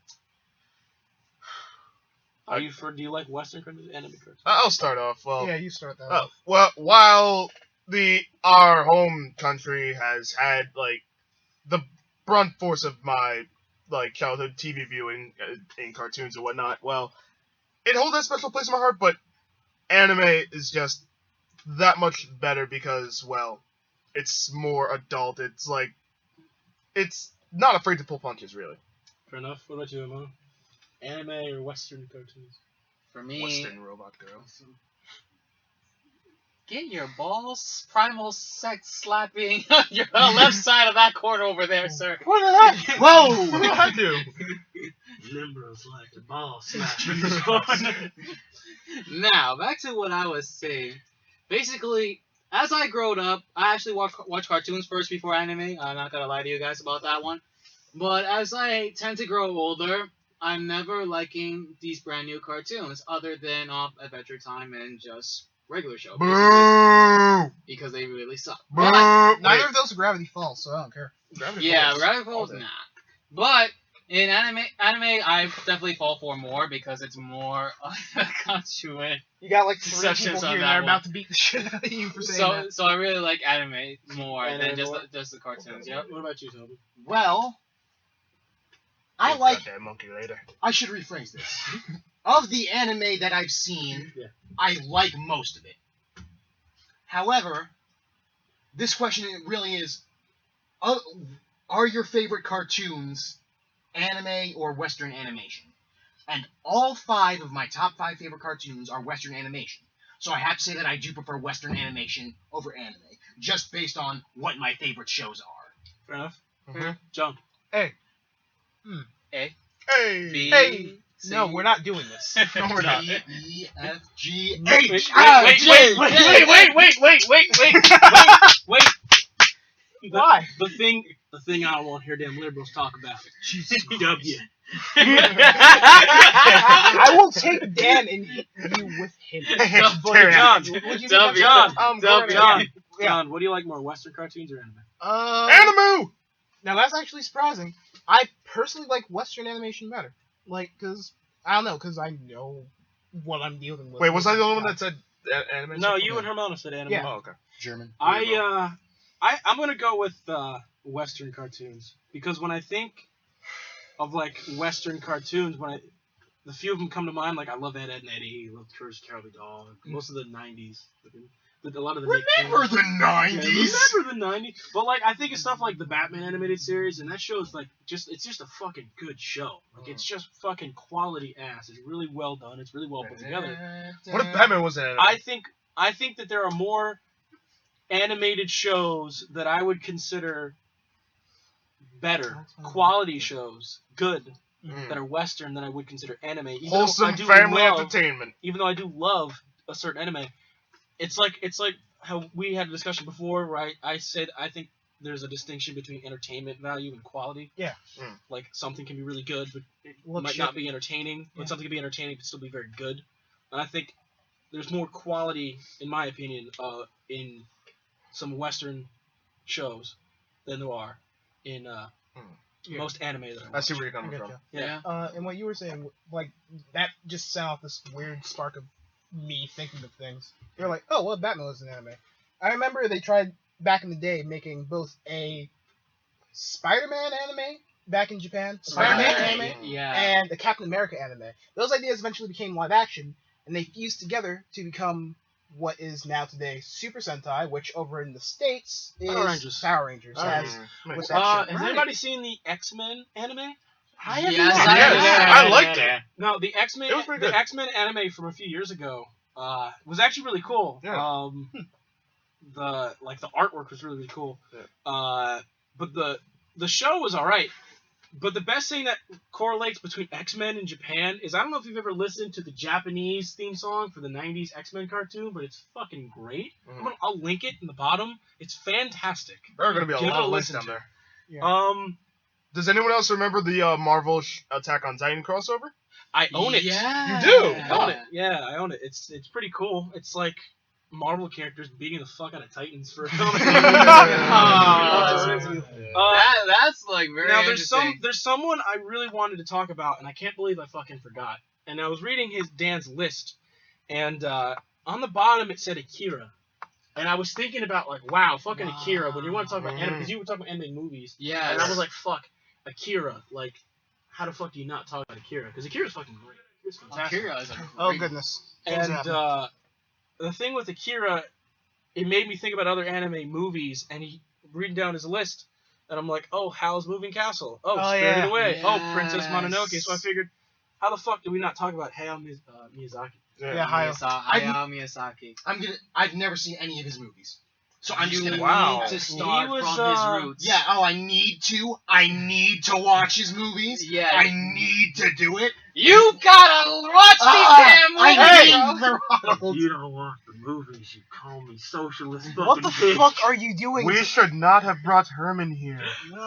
Do you like Western cartoons or anime cartoons? I'll start off. Well, Yeah, you start that. oh, well, while our home country has had like the brunt force of my like childhood TV viewing in cartoons and whatnot, well, it holds a special place in my heart. But anime is just that much better because, well, it's more adult. It's like it's not afraid to pull punches, really. Fair enough. What about you, Emma? Anime or Western cartoons? For me, Western robot girl. get your balls primal sex slapping on your left side of that corner over there, sir. What did I? Whoa! What did I do? Limbros like the ball smash. Now, back to what I was saying. Basically, as I growed up, I actually watched cartoons first before anime. I'm not gonna lie to you guys about that one. But as I tend to grow older, I'm never liking these brand new cartoons, other than Adventure Time and just regular show, Boo! because they really suck. Boo! But, Neither of those are Gravity Falls, so I don't care. yeah, Gravity Falls, Okay. nah. But in anime, I definitely fall for more because it's more conjuent. You got like three Sections people on here that that are one. about to beat the shit out of you for saying So, that. so I really like anime more Anime than just more? just the cartoons. Yep. What about you, Toby? Well, I like. that monkey later. I should rephrase this. Of the anime that I've seen, Yeah. I like most of it. However, this question really is: are your favorite cartoons anime or Western animation? And all 5 of my top 5 favorite cartoons are Western animation. So I have to say that I do prefer Western animation over anime, just based on what my favorite shows are. Fair enough. Mhm. John. Hey! Hey! No, we're not doing this. No, we're not. D, E, F, G, Wait, H, wait, I, wait, J, wait, K. wait. Why? The thing I don't want to hear them liberals talk about. W. I will take Dan and hit you with him. John, Would you W. do that? John, what do you like more, Western cartoons or anime? Animoo! Now that's actually surprising. I personally like Western animation better. Like, cause I don't know, cause I know what I'm dealing with. Wait, was I the only one that said anime? No, you and Hermana said anime. Yeah. Oh, okay. German. I'm gonna go with Western cartoons because when I think of like Western cartoons, the few of them come to mind. Like I love Ed, Edd and Eddie. I love Courage the Cowardly Dog. Most of the '90s. A lot of the Remember the '90s. Remember the '90s. But like I think it's stuff like the Batman animated series, and that show is like it's just a fucking good show. Like it's just fucking quality ass. It's really well done. It's really well put together. What if Batman was an anime? I think that there are more animated shows that I would consider better quality shows, good, that are Western than I would consider anime. Even Wholesome family entertainment. Even though I do love a certain anime, it's like how we had a discussion before, right? I said I think there's a distinction between entertainment value and quality. Yeah. Like something can be really good, but it might not be entertaining. But something can be entertaining but still be very good. And I think there's more quality, in my opinion, in some Western shows than there are in most anime that I see where you're coming from. Yeah. And what you were saying, like, that just set off this weird spark of me thinking of things. You're like, oh, well, Batman was an anime. I remember they tried, back in the day, making both a Spider-Man anime back in Japan, Spider-Man anime, and a Captain America anime. Those ideas eventually became live action, and they fused together to become what is now today Super Sentai, which over in the States is Power Rangers. Has anybody seen the X-Men anime? I liked it. No, the X-Men anime from a few years ago was actually really cool. Yeah. The artwork was really cool. Yeah. But the show was alright. But the best thing that correlates between X-Men and Japan is, I don't know if you've ever listened to the Japanese theme song for the 90s X-Men cartoon, but it's fucking great. I'll link it in the bottom. It's fantastic. There are going to be a lot of links down there. Yeah. Does anyone else remember the Marvel Attack on Titan crossover? I own it. Yeah. You do? I own it. Yeah, I own it. It's pretty cool. It's like Marvel characters beating the fuck out of Titans for a comic. That's like very interesting. There's someone I really wanted to talk about, and I can't believe I fucking forgot. And I was reading Dan's list, and on the bottom it said Akira. And I was thinking about, like, wow, fucking Akira, when you want to talk about anime, because you were talking about anime movies. Yeah. And I was like, fuck, Akira. Like, how the fuck do you not talk about Akira? Because Akira's fucking great. It's fantastic. Akira is Oh, goodness. And the thing with Akira, it made me think about other anime movies, and reading down his list, and I'm like, oh, Howl's Moving Castle. Oh, Spirited Away. Yes. Oh, Princess Mononoke. So I figured, how the fuck do we not talk about Hayao Miyazaki? Yeah, Hayao Miyazaki. I've never seen any of his movies, so I'm just gonna need to start from his roots. Yeah. Oh, I need to watch his movies. Yeah. I need to do it. You gotta watch these damn movies. You don't watch the movies, you call me socialist fucking What the bitch. fuck are you doing? We should not have brought Herman here.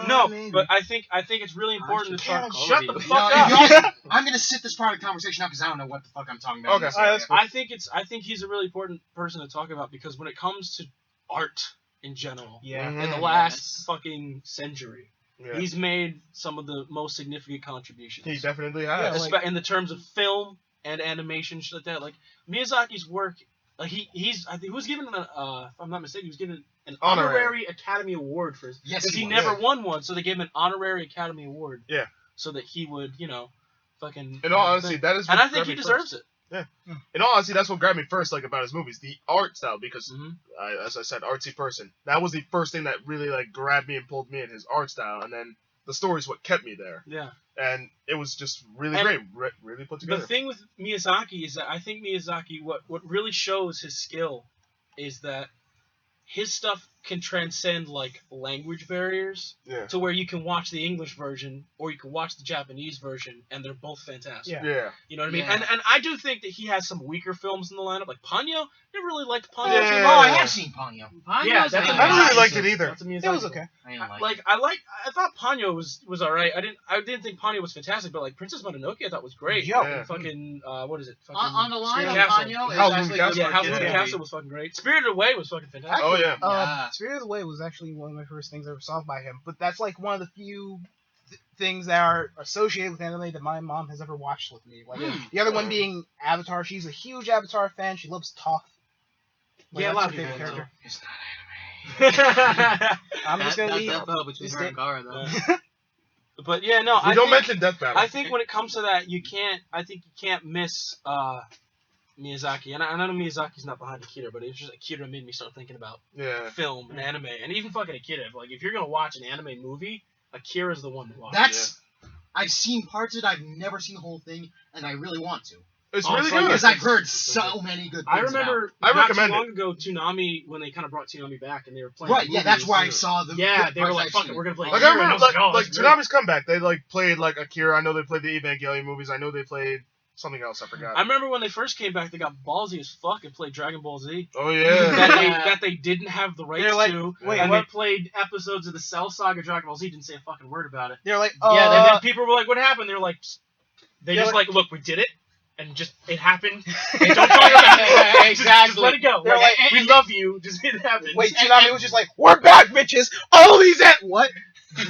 No, but I think it's really important to talk. Shut the No, fuck if up. y'all- I'm gonna sit this part of the conversation out because I don't know what the fuck I'm talking about. Okay. I think he's a really important person to talk about, because when it comes to art in general, in the last fucking century, he's made some of the most significant contributions. He definitely has. In the terms of film and animation, shit like that. Like Miyazaki's work, like he was given if I'm not mistaken, he was given an honorary Academy Award for his. Yes, because he was. never won one, so they gave him an honorary Academy Award. Yeah. So that he would, fucking. In all honesty, that is. And I think he deserves it. Yeah. In all honesty, that's what grabbed me first, like, about his movies, the art style, because, as I said, artsy person. That was the first thing that really, like, grabbed me and pulled me in, his art style, and then the story's what kept me there. Yeah. And it was just really great, really put together. The thing with Miyazaki is that I think Miyazaki, what really shows his skill is that his stuff can transcend, like, language barriers to where you can watch the English version or you can watch the Japanese version, and they're both fantastic. Yeah. You know what I mean? Yeah. And I do think that he has some weaker films in the lineup, like Ponyo. Never really liked Ponyo. Yeah. Oh, I have seen Ponyo. Yeah, that's I don't really liked it either. That's a Miyazaki It was film. okay. I thought Ponyo was alright. I didn't think Ponyo was fantastic, but like Princess Mononoke I thought was great. Yeah. And fucking what is it? Fucking On the line of Spirited Castle. Ponyo is Howl's actually Moving Castle. Yeah, House Yeah. of the Castle was fucking great. Spirited Away was fucking fantastic. Oh, yeah. Yeah. Spirited Away was actually one of my first things I ever saw by him, but that's like one of the few things that are associated with anime that my mom has ever watched with me. Like the other one being Avatar. She's a huge Avatar fan. She loves Toph. Yeah, a lot of that's her people favorite character. It's not anime. I'm just gonna That's leave. that though between just her and stay- Gara though. But yeah, no, We I don't think, mention Death Battle. I think when it comes to that, you can't miss Miyazaki. And I know Miyazaki's not behind Akira, but it's just Akira made me start thinking about film and anime, and even fucking Akira. Like, if you're gonna watch an anime movie, Akira's the one to watch. I've seen parts of it. I've never seen the whole thing, and I really want to. It's really good. Because I've heard so many good things. I remember not too long ago, Toonami, when they kind of brought Toonami back, and they were playing. Right, yeah, that's movies, where I saw the. Yeah, the they were parts like, I've "Fuck seen. it, we're gonna play." Like, I Akira. And remember, was like "Oh, Toonami's comeback. They played Akira. I know they played the Evangelion movies. I know they played something else. I forgot. I remember when they first came back, they got ballsy as fuck and played Dragon Ball Z. Oh yeah. that they didn't have the rights to. wait, and what? they played episodes of the Cell Saga Dragon Ball Z, didn't say a fucking word about it. They're like, And then people were like, "What happened?" They were like, "Look, we did it, and just it happened. And don't talk about it. Exactly. Just let it go. They're like, we love you. Just it happened." wait, Toonami was just like, we're back, bitches. All these at what?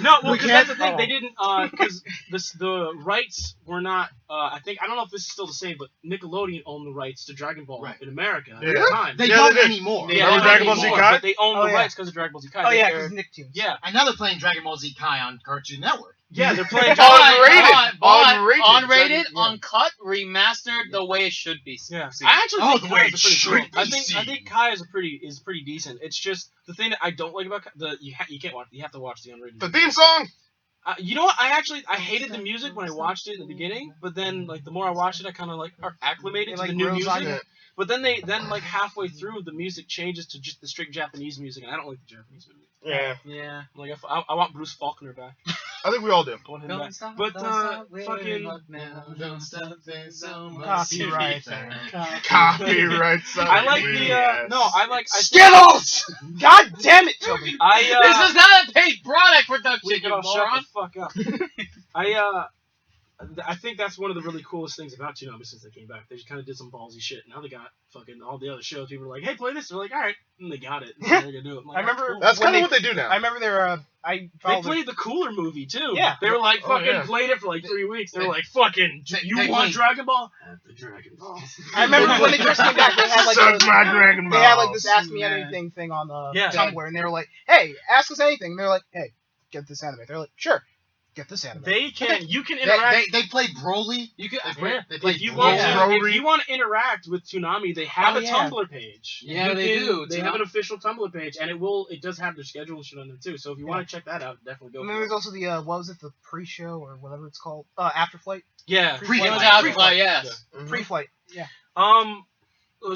No, well, We because that's can't- the thing. oh. They didn't, because the rights were not. I don't know if this is still the same, but Nickelodeon owned the rights to Dragon Ball Right. in America at Yeah. the time. They Yeah, don't they did. anymore. Yeah, Remember they Dragon don't Ball Z anymore, Kai? but they own Oh, the yeah. rights because of Dragon Ball Z Kai. Oh They yeah, aired- because Nicktoons. yeah, And now they're playing Dragon Ball Z Kai on Cartoon Network. yeah, they're playing. Unrated. Unrated, Yeah. uncut, remastered the way it should be. Yeah, seen. I actually Oh, think the Kai way is it pretty should cool. be I think Kai is pretty decent. It's just the thing that I don't like about you can't watch. You have to watch the unrated. The theme song. You know what? I hated the music when I watched it in the beginning, but then like the more I watched it, I kind of like are acclimated It, to like, the new grows on music. you. But then like halfway through, the music changes to just the strict Japanese music, and I don't like the Japanese music. Yeah. Yeah, like I want Bruce Faulkner back. I think we all do. I want him back. But fucking Copyright. Copyright. I like the Skittles! God damn it, Toby. This is not a paid product production, we you can all shut moron. the fuck up. I think that's one of the really coolest things about Toonami since they came back. They just kind of did some ballsy shit. Now they got fucking all the other shows. People are like, "Hey, play this." They're like, "All right," and they got it. And they're gonna do it. I'm like, I remember cool. That's when kind of they- what they do now. I remember they They followed played the Cooler movie too. Yeah. They were like Oh, fucking yeah. played it for like 3 weeks. They were like, "Fucking, you they want played- Dragon Ball? Have the Dragon Ball." I remember when they first came back, they had like Suck my Dragon they had like Balls. this Ask Me Yeah. Anything thing on Yeah. Tumblr, and they were like, "Hey, ask us anything." And they're like, "Hey, get this anime." They're like, "Sure, get this anime." You can interact. They play Broly. You could, They play If you Broly. want Yeah. to, if you want to interact with Toonami, they have Oh, a yeah. Tumblr page. Yeah, You they can- do. They have an official Tumblr page, and it does have their schedule and shit on there too. So if you want to check that out, definitely go. And then For there's it. also the what was it, the pre-show or whatever it's called, After Flight, Yeah. Pre-flight. It was Pre-flight. Alpha, yes. pre-flight. Yeah.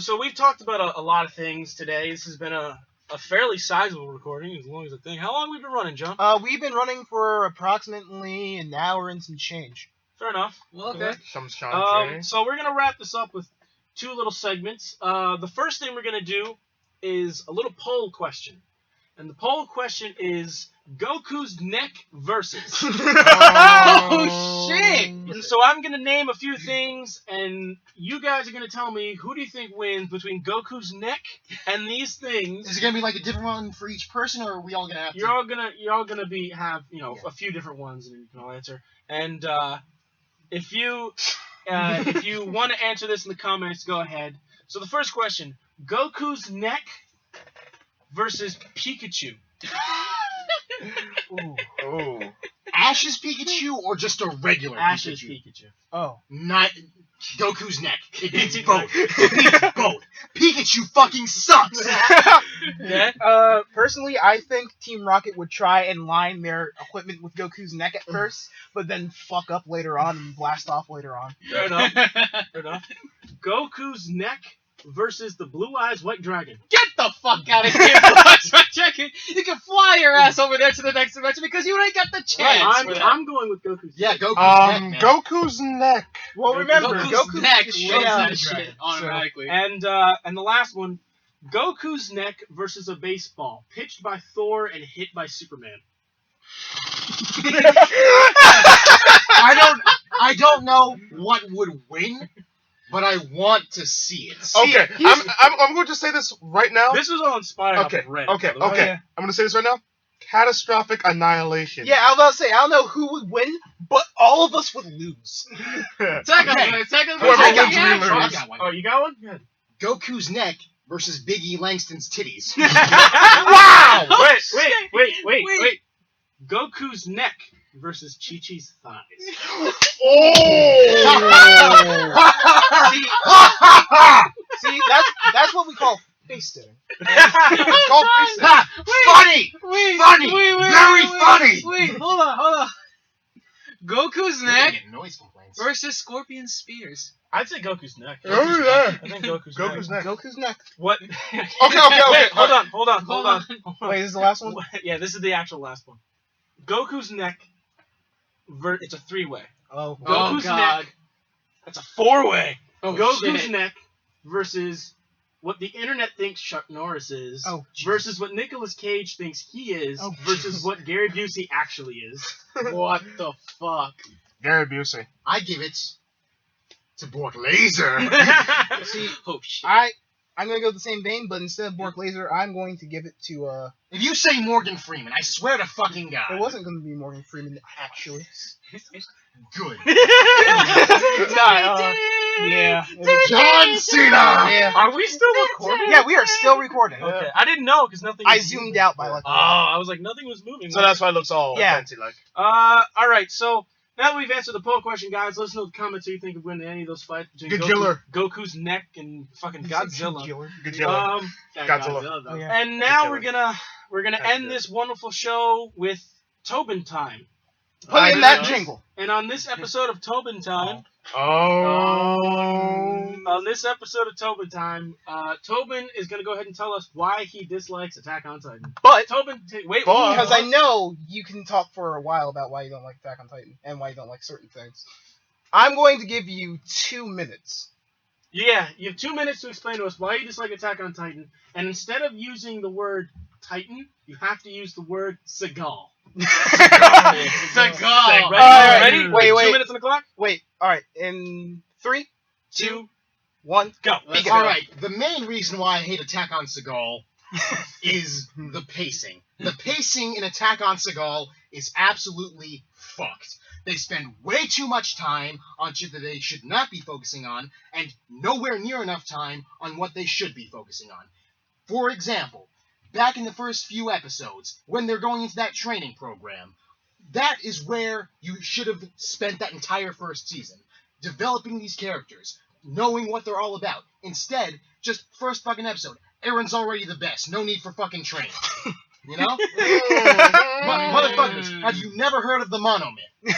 So we've talked about a lot of things today. This has been a fairly sizable recording, as long as I think. How long have we been running, John? We've been running for approximately an hour and some change. Fair enough. Well, okay. Some Sean So we're gonna wrap this up with two little segments. The first thing we're gonna do is a little poll question, and the poll question is Goku's neck versus. Oh, shit! And so I'm gonna name a few things, and you guys are gonna tell me who do you think wins between Goku's neck and these things. Is it gonna be like a different one for each person, or are we all gonna have to? You're all gonna have a few different ones, and you can all answer. And if you want to answer this in the comments, go ahead. So the first question: Goku's neck versus Pikachu. Ooh. Oh. Ash's Pikachu or just a regular Ash's Pikachu? Pikachu. Oh. Not Goku's neck. It beats both. It beats both. Pikachu fucking sucks. Yeah. Personally, I think Team Rocket would try and line their equipment with Goku's neck at first, but then fuck up later on and blast off later on. Fair enough. Fair enough. Goku's neck versus the Blue Eyes White Dragon. Get the fuck out of here! You can fly your ass over there to the next dimension because you ain't got the chance. for that. I'm going with Goku's Yeah, neck. Goku's neck, man. Goku's neck. Well, remember, Goku's neck is wins shit out that of shit Dragon, automatically. And the last one, Goku's neck versus a baseball, pitched by Thor and hit by Superman. I don't know what would win, but I want to see it. Okay, I'm going to say this right now. This was all inspired off of Reddit. Okay. by the way. yeah. I'm going to say this right now. Catastrophic annihilation. Yeah, I was about to say, I don't know who would win, but all of us would lose. Technically, Whoever I got wins, one. we I lose. got one. Oh, you got one? Good. Goku's neck versus Biggie Langston's titties. Wow! Wait. Goku's neck versus Chi-Chi's thighs. Oh! See, that's what we call face sitting. It's called face sitting. Funny! Funny! Very funny! Wait, hold on. Goku's You're gonna neck get noise complaints. versus Scorpion's spears. I'd say Goku's neck. Oh, yeah. I think Goku's Goku's neck. neck. Goku's neck. What? Okay. Wait, hold on. Wait, this is the last one? Yeah, this is the actual last one. Goku's neck. It's a 3-way. Oh. Goku's God. neck. That's a 4-way. Oh, Goku's shit. neck versus what the internet thinks Chuck Norris is Oh, jeez. versus what Nicolas Cage thinks he is Oh, versus jeez. what Gary Busey actually is. What the fuck? Gary Busey. I give it to Bork Laser. See, Oh shit. I'm gonna go the same vein, but instead of Bork Laser, I'm going to give it to If you say Morgan Freeman, I swear to fucking God. it wasn't gonna be Morgan Freeman actually. Good. Yeah. John Cena! Yeah. Are we still recording? Yeah, we are still recording. Okay. I didn't know because nothing. I was zoomed moving. out by like. Oh, I was like nothing was moving. So that's why it looks all Yeah. fancy like. All right. So now that we've answered the poll question, guys, let us know in the comments who you think would win any of those fights between Godzilla. Goku's neck and fucking Godzilla. Godzilla. Godzilla. Oh, yeah. And now Godzilla. we're gonna That's end good. this wonderful show with Tobin time. Put in that jingle. And on this episode of Tobin time, Oh. Tobin is gonna go ahead and tell us why he dislikes Attack on Titan. But Tobin, wait, But- because I know you can talk for a while about why you don't like Attack on Titan and why you don't like certain things. I'm going to give you 2 minutes. Yeah, you have 2 minutes to explain to us why you dislike Attack on Titan, and instead of using the word Titan, you have to use the word Seagal. Seagal. Ready? Wait, 2 wait. minutes on the clock. Wait, alright, in 3, 2, 1, go. Let's Begin. go. Alright, the main reason why I hate Attack on Seagal is the pacing. The pacing in Attack on Seagal is absolutely fucked. They spend way too much time on shit that they should not be focusing on, and nowhere near enough time on what they should be focusing on. For example, back in the first few episodes, when they're going into that training program, that is where you should have spent that entire first season, developing these characters, knowing what they're all about. Instead, just first fucking episode, Aaron's already the best, no need for fucking training. You know? Motherfuckers, have you never heard of the Mono Myth?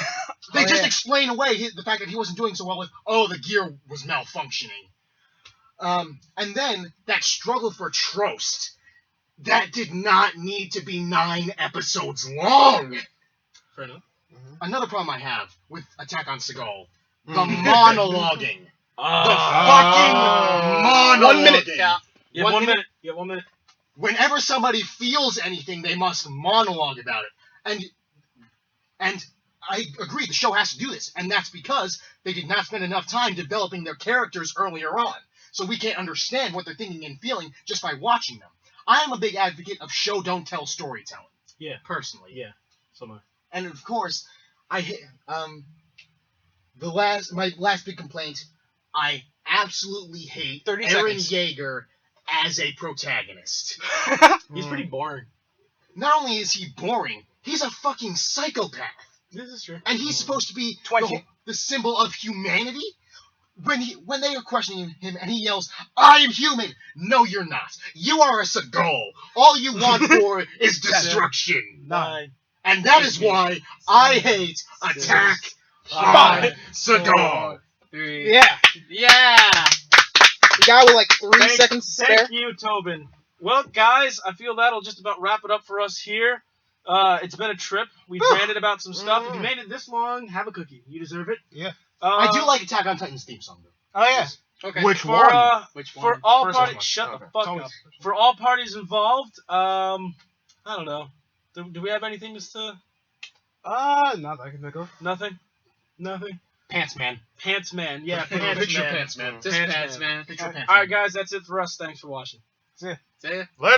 They just explain away the fact that he wasn't doing so well with, the gear was malfunctioning. And then, that struggle for Trost. That did not need to be 9 episodes long! Fair enough. Another problem I have with Attack on Seagal, the monologuing. The fucking monologuing. 1 minute. Yeah. You have 1 minute. You have 1 minute. Whenever somebody feels anything, they must monologue about it. And I agree, the show has to do this, and that's because they did not spend enough time developing their characters earlier on. So we can't understand what they're thinking and feeling just by watching them. I am a big advocate of show don't tell storytelling. Yeah. Personally. Yeah. So much. And of course, I hate my last big complaint, I absolutely hate 30 Eren seconds. Yeager as a protagonist. He's pretty boring. Not only is he boring, he's a fucking psychopath. This is true. And he's supposed to be 20. the symbol of humanity. When they are questioning him and he yells, "I am human!" No, you're not. You are a Seagal. All you want for is destruction. 9. And that is why I hate Attack on Seagal. 3. Yeah. Yeah. The guy with like 3 seconds to spare. Thank you, Tobin. Well, guys, I feel that'll just about wrap it up for us here. It's been a trip. We've ranted about some stuff. If you made it this long, have a cookie. You deserve it. Yeah. I do like Attack on Titan's theme song, though. Oh yeah. Okay. Which For, one? Which for one? all First parties, one. shut Okay. the fuck Tony's up. For all parties involved, I don't know. Do we have anything to? Not that I can think of. Nothing. Pants Man. Pants Man, yeah, Pants Picture Man. Pants Man. Just Pants pants, Man. man. Picture Pants Man. All right, guys, that's it for us. Thanks for watching. See ya. Let